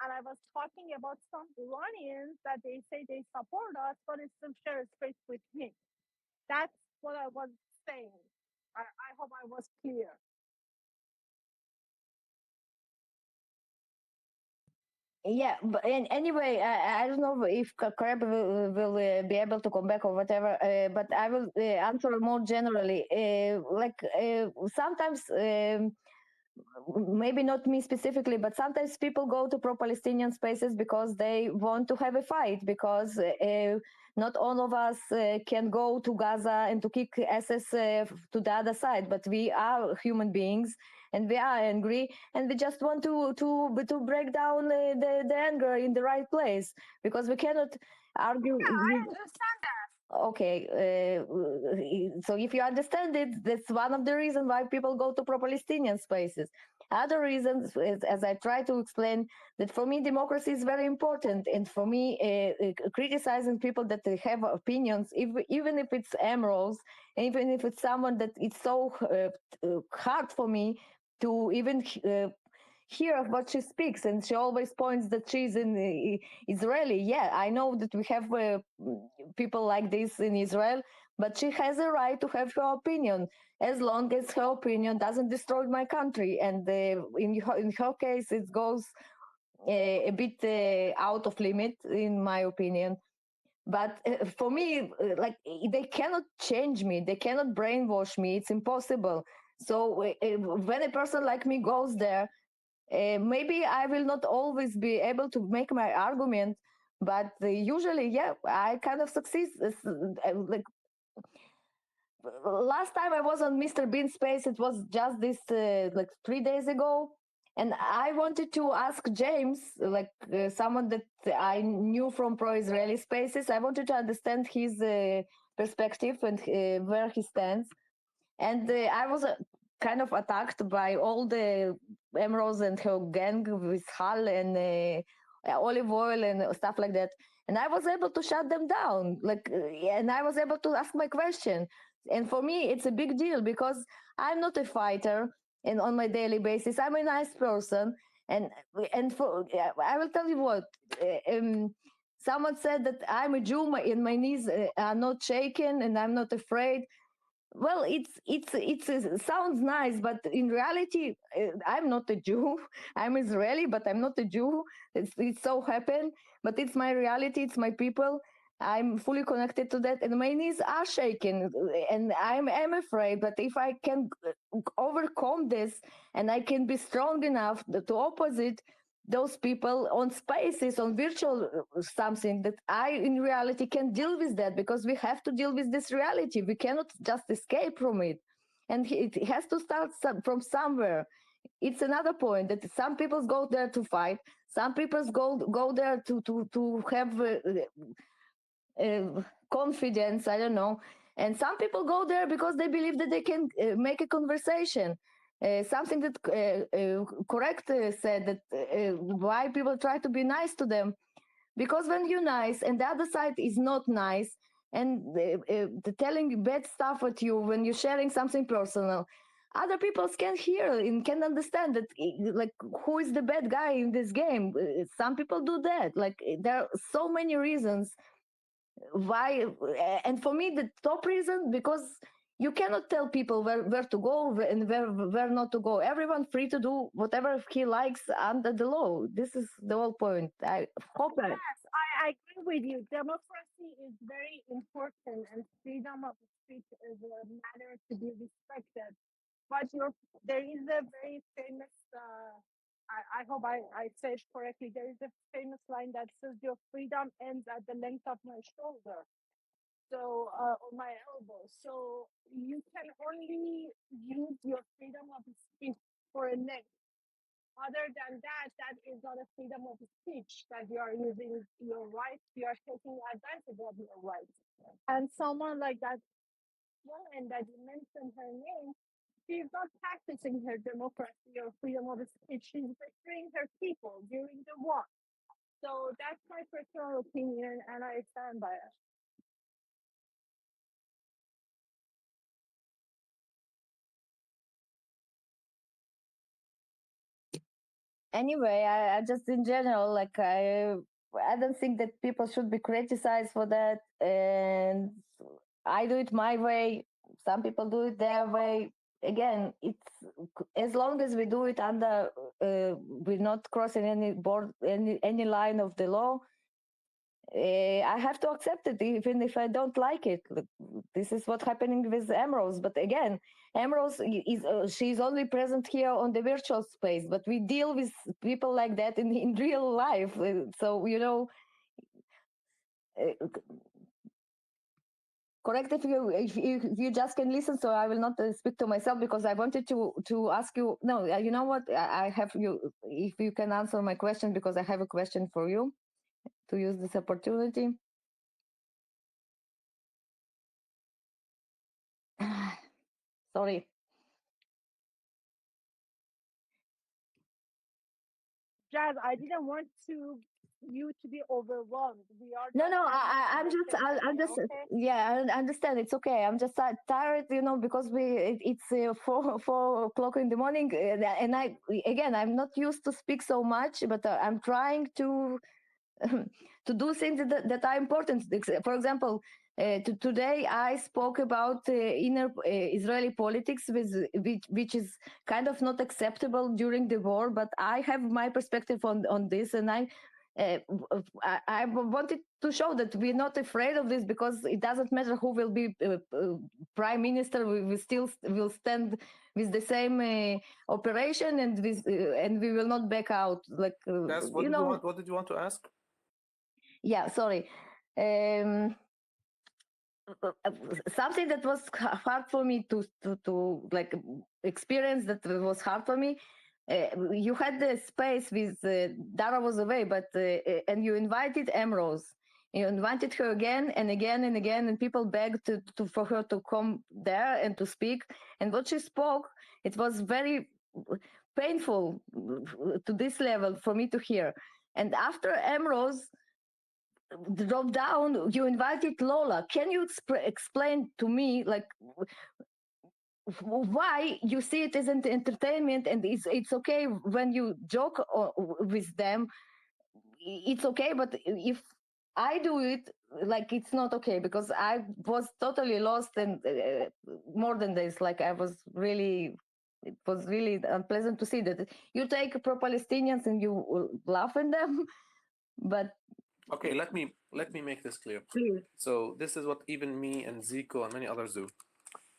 and I was talking about some Iranians that they say they support us, but it's still share space with him. That's what I was saying. I hope I was clear. Yeah, but anyway, I don't know if Crab will be able to come back or whatever, but I will answer more generally. Sometimes, maybe not me specifically, but sometimes people go to pro-Palestinian spaces because they want to have a fight, because not all of us can go to Gaza and to kick asses to the other side, but we are human beings and we are angry and we just want to break down the anger in the right place, because we cannot argue. I understand that. Okay, so if you understand it, that's one of the reasons why people go to pro-Palestinian spaces. Other reasons, as I try to explain, that for me democracy is very important, and for me criticizing people that have opinions, even if it's Emeralds, even if it's someone that it's so hard for me to even hear what she speaks, and she always points that she's in Israeli. Yeah, I know that we have people like this in Israel, but she has a right to have her opinion, as long as her opinion doesn't destroy my country. And in her case, it goes a bit out of limit, in my opinion. But for me, like, they cannot change me, they cannot brainwash me. It's impossible. So when a person like me goes there, maybe I will not always be able to make my argument, but usually, yeah, I kind of succeed. Like, last time I was on Mr. Bean Space, it was just this like 3 days ago, and I wanted to ask James, like someone that I knew from pro-Israeli spaces. I wanted to understand his perspective and where he stands. And I was kind of attacked by all the Emeralds and her gang with Hal and olive oil and stuff like that. And I was able to shut them down, and I was able to ask my question. And for me, it's a big deal, because I'm not a fighter, and on my daily basis, I'm a nice person. And I will tell you what. Someone said that I'm a Jew, and my knees are not shaken, and I'm not afraid. Well, it sounds nice, but in reality, I'm not a Jew. I'm Israeli, but I'm not a Jew. It's so happened, but it's my reality. It's my people. I'm fully connected to that, and my knees are shaking, and I'm afraid. But if I can overcome this, and I can be strong enough to opposite those people on spaces, on virtual something, that I in reality can deal with that, because we have to deal with this reality. We cannot just escape from it, and it has to start from somewhere. It's another point that some people go there to fight, some people go there to have confidence, I don't know, and some people go there because they believe that they can make a conversation. Something that correct said, that why people try to be nice to them, because when you're nice and the other side is not nice, and telling bad stuff at you when you're sharing something personal, other people can hear and can understand that, like, who is the bad guy in this game. Some people do that. Like, there are so many reasons why. And for me, the top reason, because you cannot tell people where to go and where not to go. Everyone free to do whatever he likes under the law. This is the whole point. I hope that. Yes, I agree with you. Democracy is very important, and freedom of speech is a matter to be respected. But there is a very famous, I hope I said correctly, there is a famous line that says, your freedom ends at the length of my shoulder. So, or my elbow. So you can only use your freedom of speech for a length. Other than that, that is not a freedom of speech, that you are using your rights, you are taking advantage of your rights. And someone like that woman that you mentioned her name, she's not practicing her democracy or freedom of speech. She's betraying her people during the war. So that's my personal opinion, and I stand by it. Anyway, I just in general, like, I don't think that people should be criticized for that, and I do it my way. Some people do it their way. again, it's as long as we do it under, we're not crossing any board, any line of the law. I have to accept it, even if I don't like it. This is what's happening with Emerald. But again, Emerald is she's only present here on the virtual space, but we deal with people like that in real life. So correct if you just can listen. So I will not speak to myself because I wanted to ask you. No, you know what? I have you. If you can answer my question, because I have a question for you to use this opportunity. Sorry. Jazz, I didn't want you to be overwhelmed. We are No, just no, having a I'm just, I'm conversation, just, okay? yeah, I understand. It's okay. I'm just tired, because it's 4 o'clock in the morning, and again, I'm not used to speak so much, but I'm trying to to do things that are important. For example, today I spoke about inner Israeli politics, which is kind of not acceptable during the war. But I have my perspective on this, and I wanted to show that we're not afraid of this, because it doesn't matter who will be prime minister. We still will stand with the same operation, and we will not back out. Like Yes, what did you want to ask? Yeah, sorry. Something that was hard for me to like experience, that was hard for me. You had the space with Dara was away, but and you invited Emrose. You invited her again and again and again, and people begged for her to come there and to speak. And what she spoke, it was very painful to this level for me to hear. And after Emrose drop down, you invited Lola. Can you explain to me, like, why you see it as an entertainment, and it's okay when you joke with them, it's okay, but if I do it, like, it's not okay, because I was totally lost, and more than this, like, it was really unpleasant to see that you take pro-Palestinians and you laugh at them, but Okay, let me make this clear. please. So this is what even me and Zico and many others do.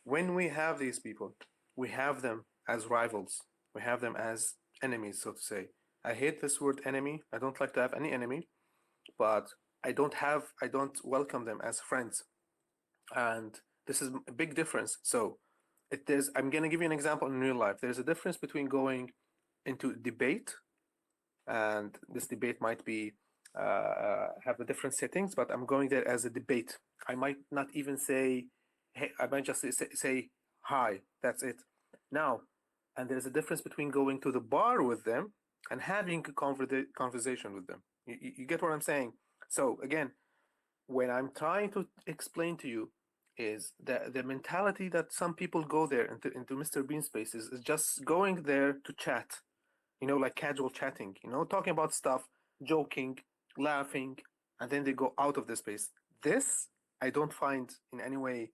When we have these people, we have them as rivals. We have them as enemies, so to say. I hate this word enemy. I don't like to have any enemy, but I don't welcome them as friends. And this is a big difference. So I'm going to give you an example in real life. There's a difference between going into debate, and this debate might be have the different settings, but I'm going there as a debate. I might not even say, hey, I might just say hi. That's it. Now, and there's a difference between going to the bar with them and having a conversation with them. You get what I'm saying? So again, when I'm trying to explain to you is that the mentality that some people go there into Mr. Bean spaces is just going there to chat, like casual chatting, talking about stuff, joking, laughing, and then they go out of the space. This I don't find in any way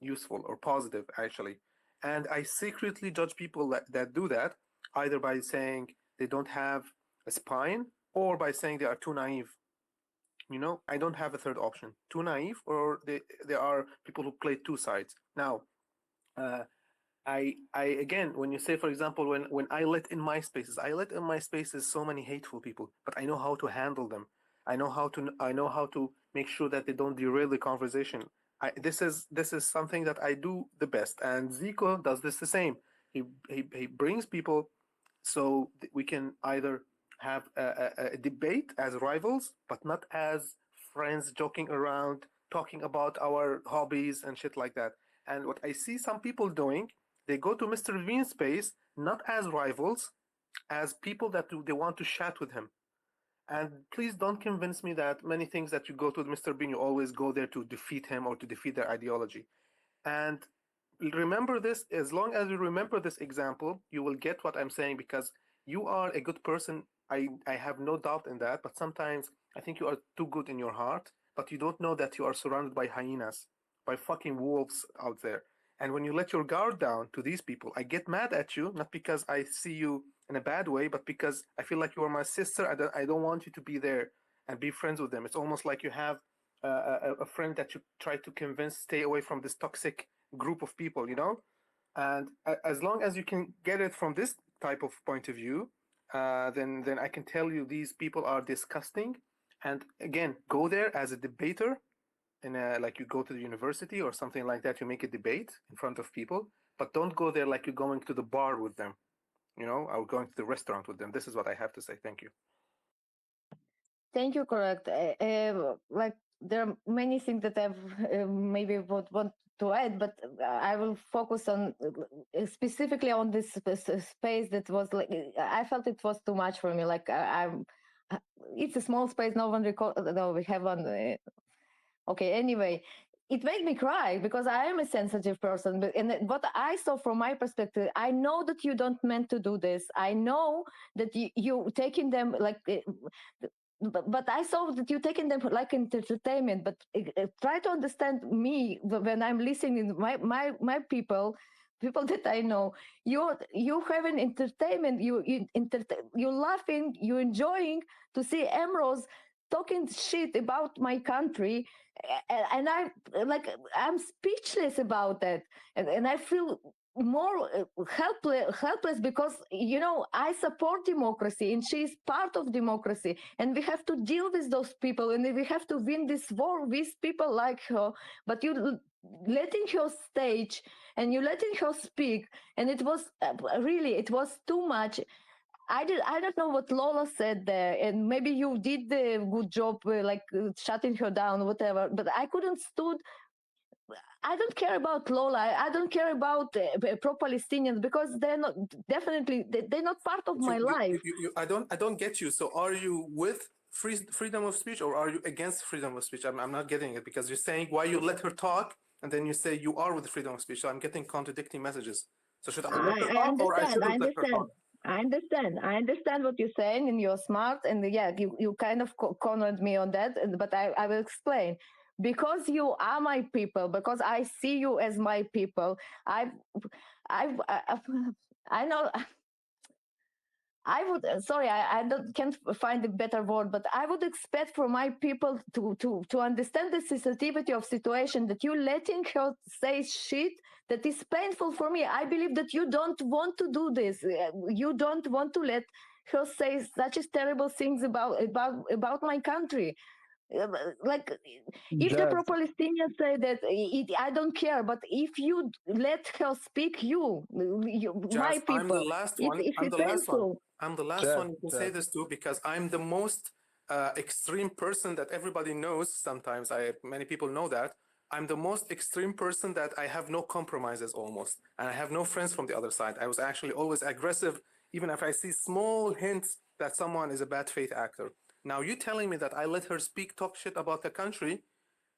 useful or positive, actually. And I secretly judge people that do that, either by saying they don't have a spine or by saying they are too naive. I don't have a third option. Too naive, or there are people who play two sides. Now, I again, when you say, for example, when I let in my spaces so many hateful people, but I know how to handle them. I know how to make sure that they don't derail the conversation. This is something that I do the best, and Zico does this the same. He brings people so we can either have a debate as rivals, but not as friends joking around, talking about our hobbies and shit like that. And what I see some people doing, they go to Mr. Bean's space not as rivals, as people that they want to chat with him. And please don't convince me that many things that you go to Mr. Bean, you always go there to defeat him or to defeat their ideology. And remember this, as long as you remember this example, you will get what I'm saying, because you are a good person. I have no doubt in that, but sometimes I think you are too good in your heart, but you don't know that you are surrounded by hyenas, by fucking wolves out there. And when you let your guard down to these people, I get mad at you, not because I see you in a bad way, but because I feel like you are my sister. I don't want you to be there and be friends with them. It's almost like you have a friend that you try to convince stay away from this toxic group of people, you know? And as long as you can get it from this type of point of view, then I can tell you these people are disgusting. And again, go there as a debater, in a, like you go to the university or something like that. You make a debate in front of people, but don't go there like you're going to the bar with them, you know, or going to the restaurant with them. This is what I have to say. Thank you. Thank you. Correct. Like there are many things that I've maybe would want to add, but I will focus on specifically on this space that was like I felt it was too much for me. Like I'm, it's a small space. No one record. No, we have one. Okay. Anyway, it made me cry because I am a sensitive person. But and what I saw from my perspective, I know that you don't meant to do this. I know that you taking them like. But I saw that you're taking them like entertainment. But try to understand me when I'm listening. My people that I know, you have an entertainment. You're laughing. You're enjoying to see Emrose talking shit about my country, and I'm speechless about that, and I feel more helpless because I support democracy and she is part of democracy, and we have to deal with those people and we have to win this war with people like her. But you letting her stage and you letting her speak, and it was really, it was too much. I don't know what Lola said there, and maybe you did the good job, shutting her down, whatever. But I couldn't stood. I don't care about Lola. I don't care about pro-Palestinians because they're not definitely they're not part of my life. I don't get you. So are you with freedom of speech or are you against freedom of speech? I'm not getting it because you're saying why you let her talk and then you say you are with freedom of speech. So I'm getting contradicting messages. So should I let her I talk or I understand. I shouldn't let her understand. talk? I understand what you're saying, and you're smart, and yeah, you kind of cornered me on that, but I will explain. Because you are my people, because I see you as my people. I know. I would sorry, I don't can't find a better word, but I would expect from my people to understand the sensitivity of situation, that you letting her say shit that is painful for me. I believe that you don't want to do this. You don't want to let her say such terrible things about my country. Like if the Jazz, pro-Palestinians say that I don't care, but if you let her speak, my Jazz, I'm the people, last one. it's I'm the last one. painful. I'm the last Jazz, one you can say Jazz. this to because I'm the most extreme person that everybody knows. Sometimes many people know that. I'm the most extreme person that I have no compromises almost, and I have no friends from the other side. I was actually always aggressive, even if I see small hints that someone is a bad faith actor. Now you telling me that I let her speak, talk shit about the country,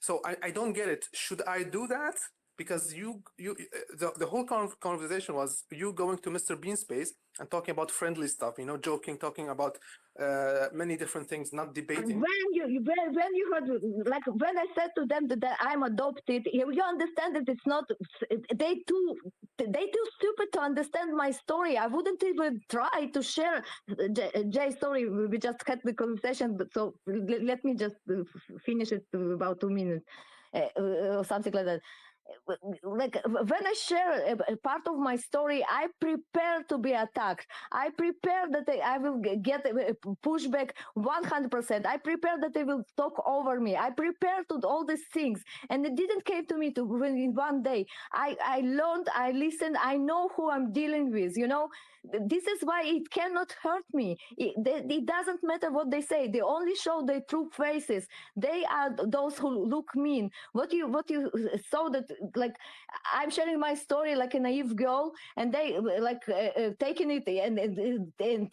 so I don't get it. Should I do that? Because the whole conversation was you going to Mr. Bean space and talking about friendly stuff, you know, joking, talking about many different things, not debating. When you heard, like when I said to them that I'm adopted, you understand that it's not, they too stupid to understand my story. I wouldn't even try to share Jay's story. We just had the conversation, but so let me just finish it about 2 minutes, or something like that. Like when I share a part of my story, I prepare to be attacked. I prepare that I will get a pushback 100%. I prepare that they will talk over me. I prepare to all these things, and it didn't came to me to in one day. I learned, I listened, I know who I'm dealing with. This is why it cannot hurt me. It doesn't matter what they say. They only show their true faces. They are those who look mean. What you saw that, like, I'm sharing my story like a naive girl, and they taking it and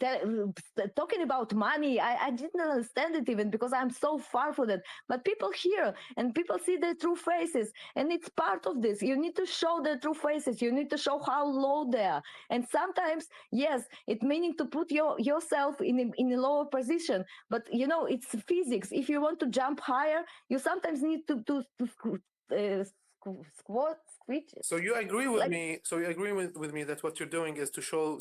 talking about money. I didn't understand it even because I'm so far from that. But people hear and people see their true faces, and it's part of this. You need to show their true faces. You need to show how low they are. And sometimes, yes, it meaning to put yourself in a lower position. But it's physics. If you want to jump higher, you sometimes need to squeeze. So you agree with Like, me? So you agree with me that what you're doing is to show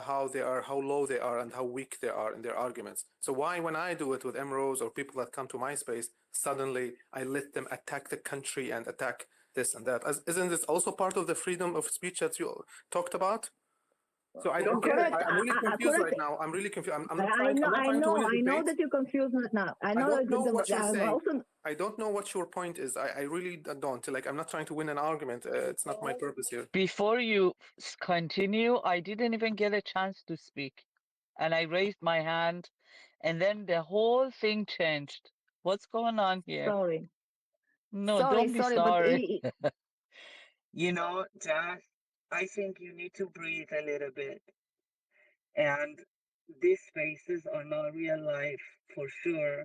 how low they are and how weak they are in their arguments. So why, when I do it with MROs or people that come to my space, suddenly I let them attack the country and attack this and that? Isn't this also part of the freedom of speech that you talked about? So I don't get it. correct. I'm really confused Correct. right now. I'm really confused. I'm not I trying. know, I'm not I trying to know, win a I know debate. that you're confused now. I I know don't know what you're I'm saying. also. I don't know what your point is. I really don't. Like, I'm not trying to win an argument. It's not my purpose here. Before you continue, I didn't even get a chance to speak. And I raised my hand, and then the whole thing changed. What's going on here? Sorry, No, don't be sorry, but sorry. You know, Jack, I think you need to breathe a little bit. And these spaces are not real life for sure.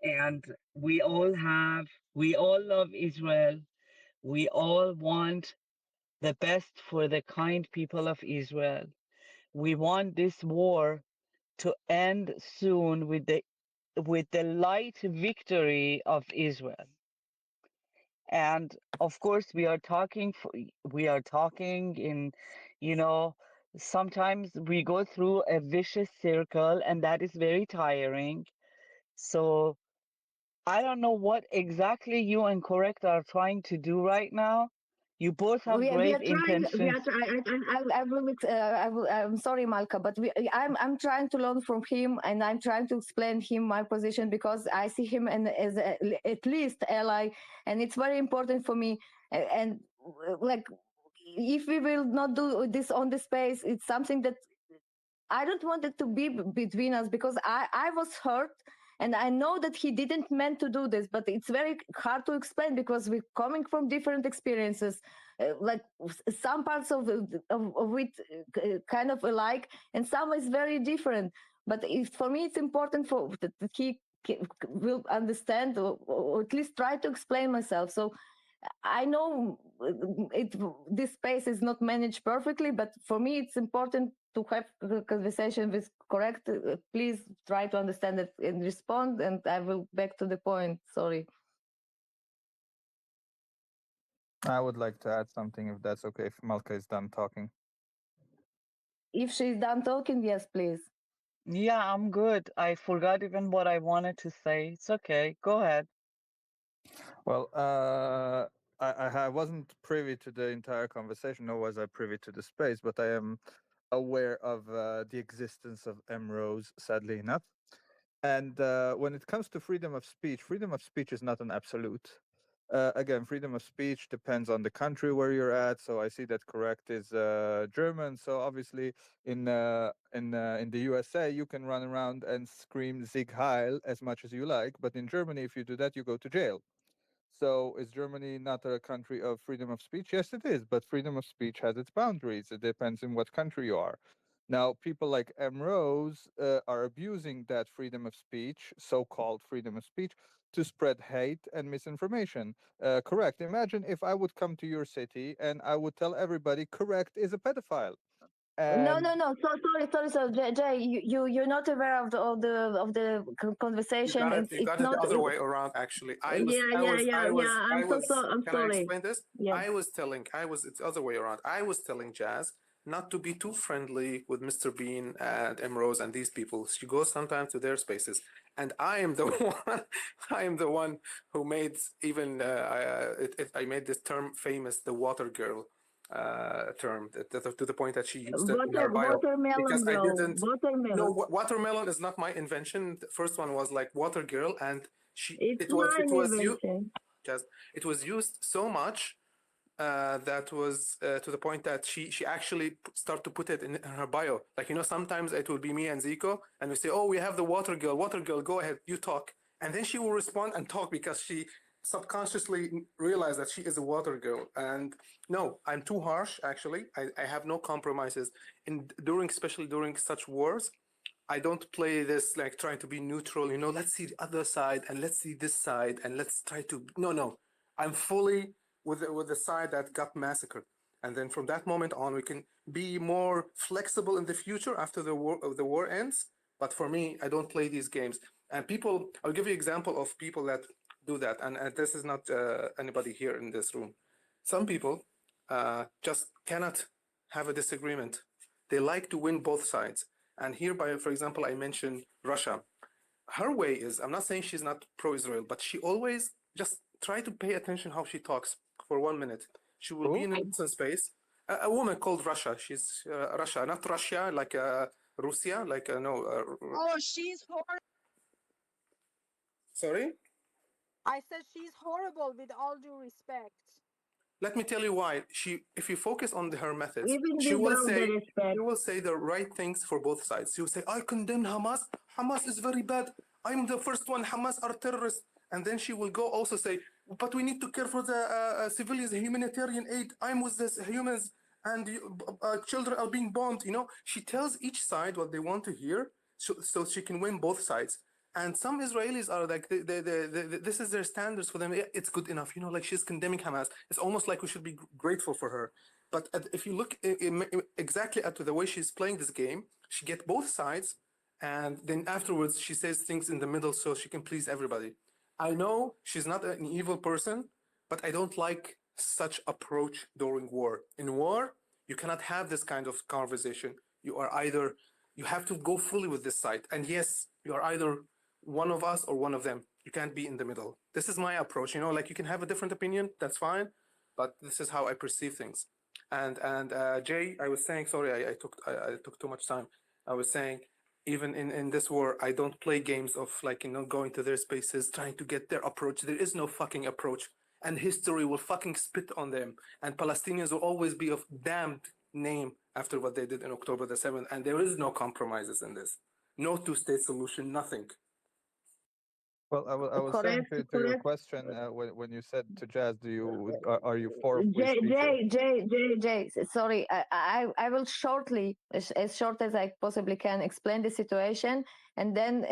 And we all love Israel. We all want the best for the kind people of Israel. We want this war to end soon with the light victory of Israel. And of course, we are talking in, you know, sometimes we go through a vicious circle, and that is very tiring. So I don't know what exactly you and Correct are trying to do right now. You both have we great are trying. We are. intentions. I will. I will. I'm sorry, Malka, but I'm trying to learn from him, and I'm trying to explain him my position because I see him as at least ally, and it's very important for me. And like, if we will not do this on the space, it's something that I don't want it to be between us because I was hurt and I know that he didn't meant to do this, but it's very hard to explain because we're coming from different experiences. Like some parts of it kind of alike, and some is very different. But for me, it's important for that he will understand or at least try to explain myself. So I know this space is not managed perfectly, but for me, it's important to have a conversation with Correct. Please try to understand it and respond, and I will back to the point. Sorry. I would like to add something if that's okay, if Malka is done talking. If she's done talking, yes, please. Yeah, I'm good. I forgot even what I wanted to say. It's okay. Go ahead. Well, I wasn't privy to the entire conversation, nor was I privy to the space, but I am aware of the existence of MROs, sadly enough. And when it comes to freedom of speech is not an absolute. Again, freedom of speech depends on the country where you're at. So I see that Correct is German. So obviously, in the USA, you can run around and scream "Sieg Heil" as much as you like. But in Germany, if you do that, you go to jail. So is Germany not a country of freedom of speech? Yes, it is. But freedom of speech has its boundaries. It depends on what country you are. Now, people like M. Rose are abusing that freedom of speech, so-called freedom of speech, to spread hate and misinformation. Correct. Imagine if I would come to your city and I would tell everybody Correct is a pedophile. No, And So sorry. Jay, you're not aware of the conversation. You It's got it not. the other way around. Actually, I was. I'm Can I sorry. explain this? Yeah. It's the other way around. I was telling Jazz not to be too friendly with Mr. Bean and Emrose and these people. She goes sometimes to their spaces, and I am the one. I am the one who made even. I made this term famous, the water girl term, to the point that she used it in her bio Watermelon because I girl. didn't. No, Watermelon. watermelon is not my invention. The first one was like water girl, and It's it mine was you invention. just it was used so much that was to the point that she actually start to put it in her bio. Like, sometimes it will be me and Zico, and we say, "Oh, we have the water girl. Water girl, go ahead, you talk," and then she will respond and talk because she subconsciously realized that she is a water girl. And no, I'm too harsh. Actually, I have no compromises especially during such wars. I don't play this like trying to be neutral, let's see the other side and let's see this side and let's try to. No, no. I'm fully with the side that got massacred. And then from that moment on, we can be more flexible in the future after the war ends. But for me, I don't play these games. And I'll give you an example of people that do that. And this is not anybody here in this room. Some people just cannot have a disagreement. They like to win both sides. And hereby, for example, I mentioned Russia. Her way is, I'm not saying she's not pro-Israel, but she always just try to pay attention how she talks for 1 minute. She will be Who? in a listen space. A woman called Russia. She's Russia, not Russia, like Russia, like no. Oh, she's horrible. Sorry? I said she's horrible with all due respect. Let me tell you why. If you focus on her methods, Even she will without the say respect. she will say the right things for both sides. She will say, "I condemn Hamas. Hamas is very bad. I'm the first one. Hamas are terrorists." And then she will go also say, "But we need to care for the civilians, humanitarian aid. I'm with the humans, and children are being bombed." You know, she tells each side what they want to hear, so she can win both sides. And some Israelis are like, this is their standards for them. Yeah, it's good enough. You know, like she's condemning Hamas. It's almost like we should be grateful for her. But if you look exactly at the way she's playing this game, she gets both sides. And then afterwards, she says things in the middle so she can please everybody. I know she's not an evil person, but I don't like such approach during war. In war, you cannot have this kind of conversation. You have to go fully with this side. And yes, you are either one of us or one of them. You can't be in the middle. This is my approach. You know, like you can have a different opinion, that's fine, but this is how I perceive things. And Jay, I was saying, sorry, I took too much time. I was saying, even in this war, I don't play games of like going to their spaces, trying to get their approach. There is no fucking approach, and history will fucking spit on them. And Palestinians will always be of damned name after what they did in October the 7th. And there is no compromises in this. No two-state solution, nothing. Well, I was saying Correct, to your correct. question when you said to Jazz, are you for free Jay, speech? Jay, Jay, Jay, Jay. Sorry, I will shortly, as short as I possibly can, explain the situation, and then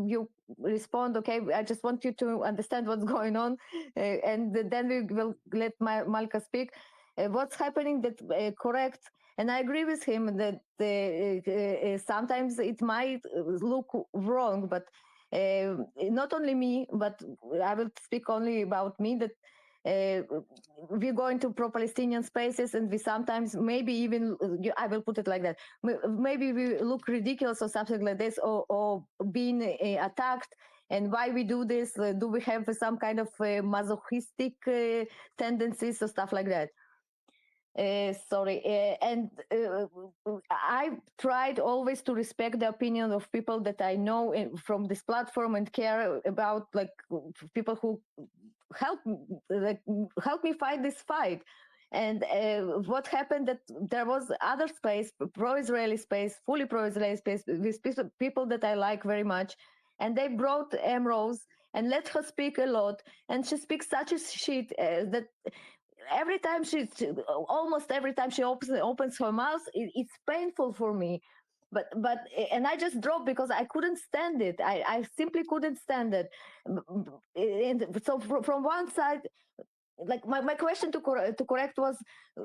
you respond. Okay, I just want you to understand what's going on, and then we will let Malka speak. What's happening? That correct, and I agree with him that sometimes it might look wrong, but not only me, but I will speak only about me. That we go into pro-Palestinian spaces, and we sometimes maybe even I will put it like that. Maybe we look ridiculous or something like this, or being attacked. And why we do this? Do we have some kind of masochistic tendencies or stuff like that? Sorry, and I tried always to respect the opinion of people that I know from this platform and care about, like people who help me fight this fight. And what happened that there was other space, pro-Israeli space, fully pro-Israeli space, with people that I like very much, and they brought Emrose and let her speak a lot, and she speaks such a shit that every time almost every time she opens her mouth, it's painful for me. But and I just dropped because I couldn't stand it. I simply couldn't stand it. And so from one side, like my question to correct was,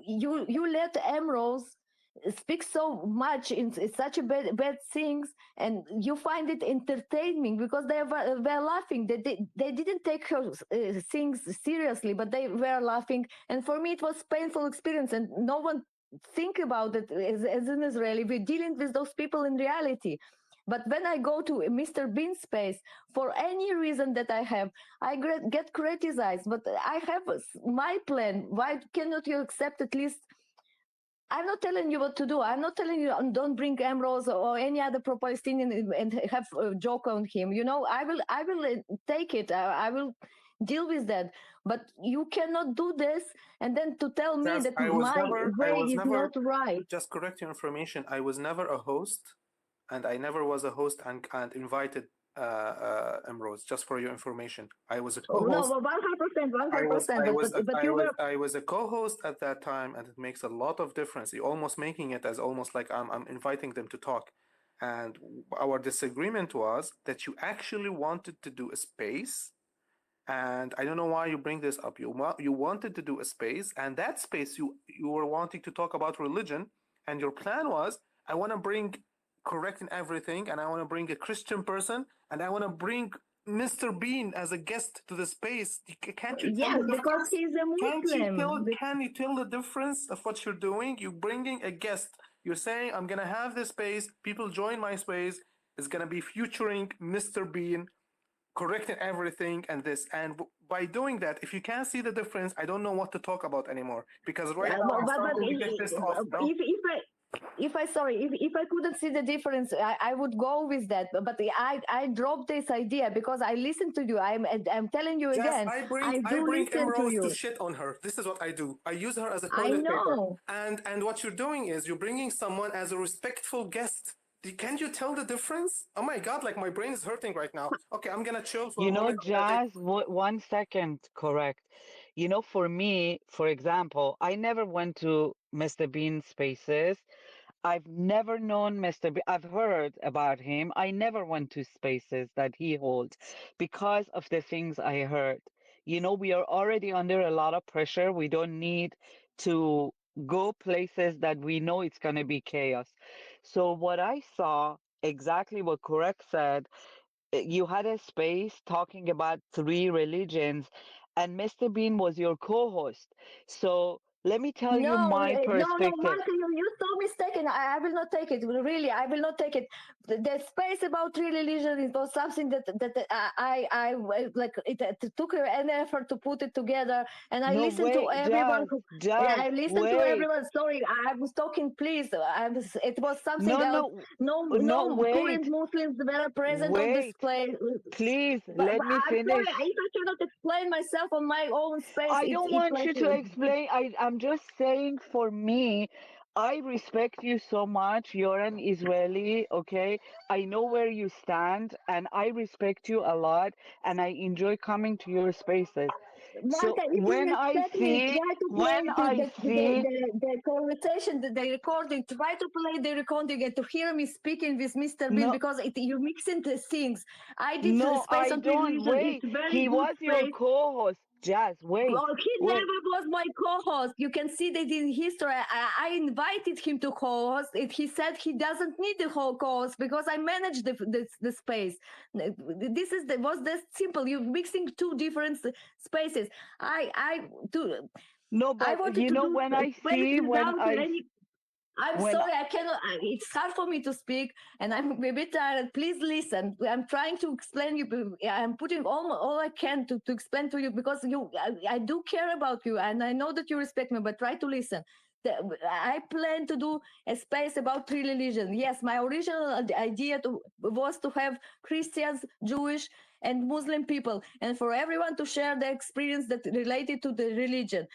you let Emrose speak so much in such a bad things, and you find it entertaining because they were laughing. They didn't take her things seriously, but they were laughing, and for me it was painful experience, and no one think about it as an Israeli. We're dealing with those people in reality. But when I go to Mr. Bean space, for any reason that I have, I get criticized. But I have my plan. Why cannot you accept at least? I'm not telling you what to do. I'm not telling you don't bring Ambrose or any other pro-Palestinian and have a joke on him. You know, I will take it. I will deal with that. But you cannot do this and then to tell me that my way is not right. Just correct your information. I was never a host, and I never was a host and invited Emrose. Just for your information, I was a co-host. No, 100%, 100%. But you were. I was a co-host at that time, and it makes a lot of difference. You're almost making it as almost like I'm inviting them to talk. And our disagreement was that you actually wanted to do a space, and I don't know why you bring this up. You wanted to do a space, and that space you were wanting to talk about religion, and your plan was, I want to bring correcting everything, and I want to bring a Christian person, and I want to bring Mr. Bean as a guest to the space. Can't you tell Yes, the because difference? he's a Muslim. Can you tell the difference of what you're doing? You're bringing a guest. You're saying, I'm gonna have this space. People join my space. It's gonna be featuring Mr. Bean, correcting everything and this. And by doing that, if you can't see the difference, I don't know what to talk about anymore. Because right now I'm But starting to get pissed off. No? if I couldn't see the difference, I would go with that. But I dropped this idea because I listened to you. I'm telling you Yes, again. I I do bring listen to Emerald to you. shit on her. This is what I do. I use her as a I toilet paper. know. And what you're doing is you're bringing someone as a respectful guest. Can't you tell the difference? Oh my god, like my brain is hurting right now. Okay, I'm gonna chill for You a know, moment. I'm gonna take. Jazz, 1 second, correct. You know, for me, for example, I never went to Mr. Bean spaces. I've never known Mr. Bean. I've heard about him. I never went to spaces that he holds because of the things I heard. You know, we are already under a lot of pressure. We don't need to go places that we know it's going to be chaos. So what I saw, exactly what Correct said, you had a space talking about 3 religions, and Mr. Bean was your co-host. So let me tell you No, my no, perspective. Mark, you're so mistaken. I will not take it. Really, I will not take it. The space about true religion, it was something that I like. It took an effort to put it together, and I No, listened to wait, everyone. Jazz, Jazz, I listened to wait. everyone. Sorry, I was talking. Please, it was something No, else. no, no, No current wait, Muslims were present on this wait. place. Please But let me I'm sorry, finish. if I cannot explain myself on my own space, I don't it's want like. you to explain. I'm just saying for me, I respect you so much. You're an Israeli, okay? I know where you stand and I respect you a lot and I enjoy coming to your spaces. So Marta, if you respect me, try to play when I see, the conversation, the recording. Try to play the recording and to hear me speaking with Mr. Bean no, because you're mixing the things. I did the no, space I on don't. television. It's Wait, very he good was your space. co-host. Jazz, Well, wait, he wait. never was my co-host. You can see that in history. I invited him to co-host. He said he doesn't need the whole co-host because I manage the space. This was that simple. You're mixing two different spaces. Do. No, I but wanted you to know, do when I space see, without any. I'm when sorry, I cannot. It's hard for me to speak, and I'm a bit tired. Please listen. I'm trying to explain you. I'm putting all I can to explain to you because I do care about you, and I know that you respect me. But try to listen. I plan to do a space about 3 religions. Yes, my original idea was to have Christians, Jewish, and Muslim people, and for everyone to share their experience that related to the religion.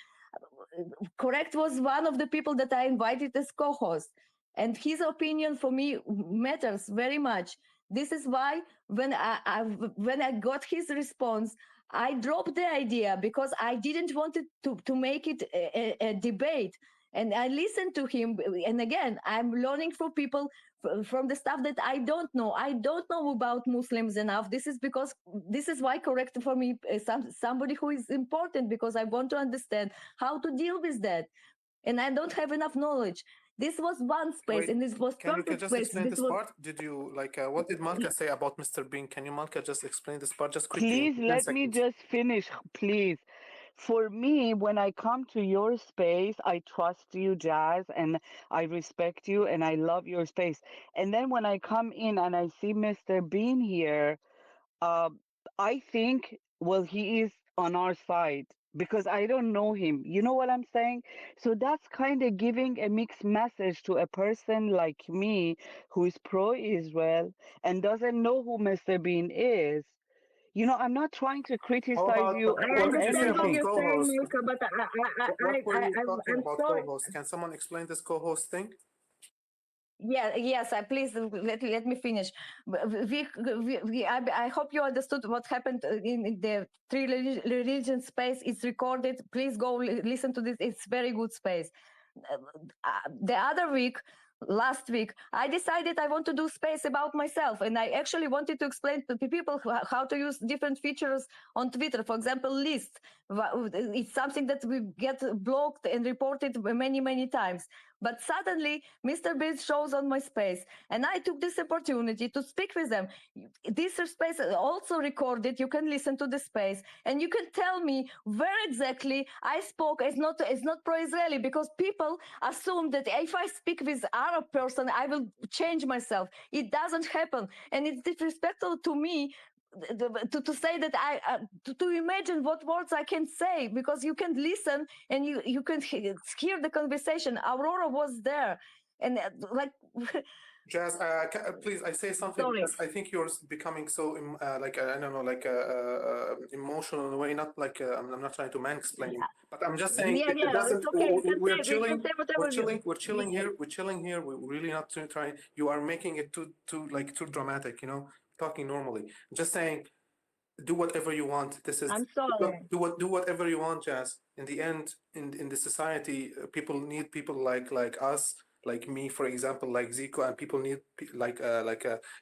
Correct was one of the people that I invited as co-host, and his opinion for me matters very much. This is why when I got his response, I dropped the idea because I didn't want it to make it a debate. And I listened to him, and again, I'm learning from people from the stuff that I don't know. I don't know about Muslims enough. This is why correct for me somebody who is important because I want to understand how to deal with that, and I don't have enough knowledge. This was one space, Wait, and this was can you perfect just space. explain This this was part? Did you like what did Malka say about Mr. Bean? Can you Malka just explain this part just quickly in please 10 let me seconds? just finish, please. For me, when I come to your space, I trust you, Jazz, and I respect you and I love your space. And then when I come in and I see Mr. Bean here, uh, I think, well, he is on our side because I don't know him. You know what I'm saying? So that's kind of giving a mixed message to a person like me who is pro-Israel and doesn't know who Mr. Bean is. You know, I'm not trying to How criticize about you I what or did you say understand what about anything. you're saying, co-host? Milka, but What were you talking I'm about sorry. co-host? Can someone explain this co-host thing? Yeah, yes. Please let me finish. I hope you understood what happened in the 3 religion space. It's recorded. Please go listen to this. It's very good space. The other week, last week, I decided I want to do space about myself, and I actually wanted to explain to people how to use different features on Twitter. For example, list. It's something that we get blocked and reported many times. But suddenly, Mr. Bean shows on my space, and I took this opportunity to speak with them. This space is also recorded. You can listen to the space, and you can tell me where exactly I spoke. It's not pro-Israeli, because people assume that if I speak with Arab person, I will change myself. It doesn't happen, and it's disrespectful to me to say that to imagine what words I can say, because you can listen and you can hear the conversation. Aurora was there, and like JAS, please, I say something sorry. because I think you're becoming so like I don't know, like emotional in a way. Not like I'm not trying to mansplain, but I'm just saying Yeah, it it's doesn't. okay. You can We're say, you can chilling. say whatever you. We're chilling Yes. here. We're chilling here. We're really not trying. You are making it too like too dramatic. Talking normally. Just saying, do whatever you want. This is I'm sorry. do whatever you want, Jazz. In the end, in the society, people need people like us, like me, for example, like Zico, and people need like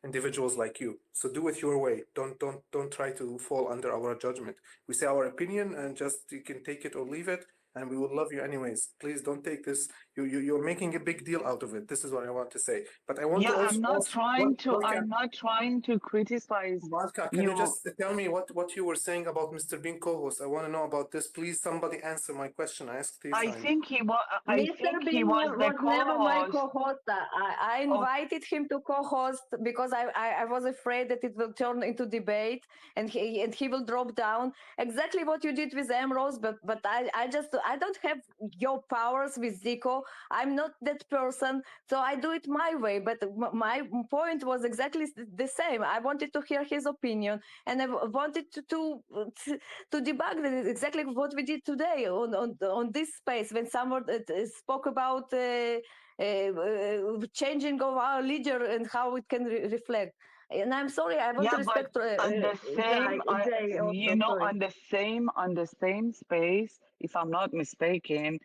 individuals like you. So do it your way. Don't try to fall under our judgment. We say our opinion, and just you can take it or leave it, and we will love you anyways. Please don't take this. You're making a big deal out of it. This is what I want to say. But I want to Yeah, also ask what can. I'm not trying to criticize Malka, can you you. just tell me what you were saying about Mr. Bean co-host? I want to know about this. Please, somebody answer my question. I asked three times. I Mr. think he Bean was the was never my co-host. co-host. I Oh, invited him to co-host because I was afraid that it will turn into debate and he will drop down. Exactly what you did with Ambrose, but I don't have your powers with Zico. I'm not that person, so I do it my way. But my point was exactly the same. I wanted to hear his opinion, and I wanted to debug exactly what we did today on this space when someone spoke about changing of our leader and how it can reflect. And I'm sorry, I want to yeah, but respect on the same, Jay also. Sorry. on the same space, if I'm not mistaken,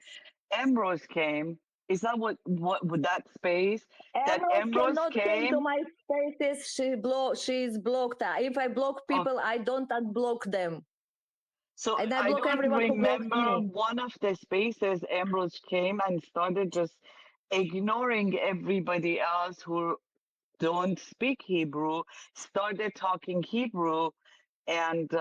Ambrose came. Is that what with that space that Emerald Ambrose cannot came to came? my spaces. She is blocked. If I block Oh, people, I don't unblock them, so and I I block don't everyone who blocks remember me. one of the spaces Ambrose came and started just ignoring everybody else who don't speak Hebrew, started talking Hebrew, and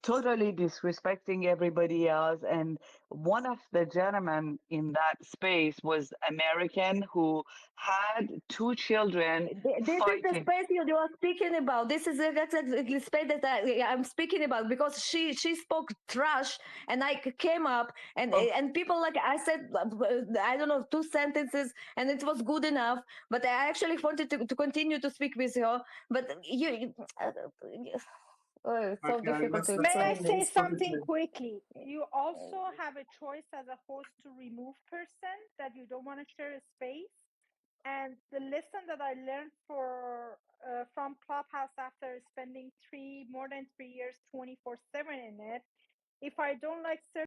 totally disrespecting everybody else. And one of the gentlemen in that space was American who had two children This is the fighting. space you are speaking about. This is exactly the space that I'm speaking about, because she spoke trash, and I came up, Oh, and people, like I said, I don't know, two sentences, and it was good enough. But I actually wanted to continue to speak with her, but it's so Okay, difficult to May let's I explain say this. something quickly? You also have a choice as a host to remove person that you don't want to share a space. And the lesson that I learned from Clubhouse after spending more than 3 years, 24/7 in it, if I don't like certain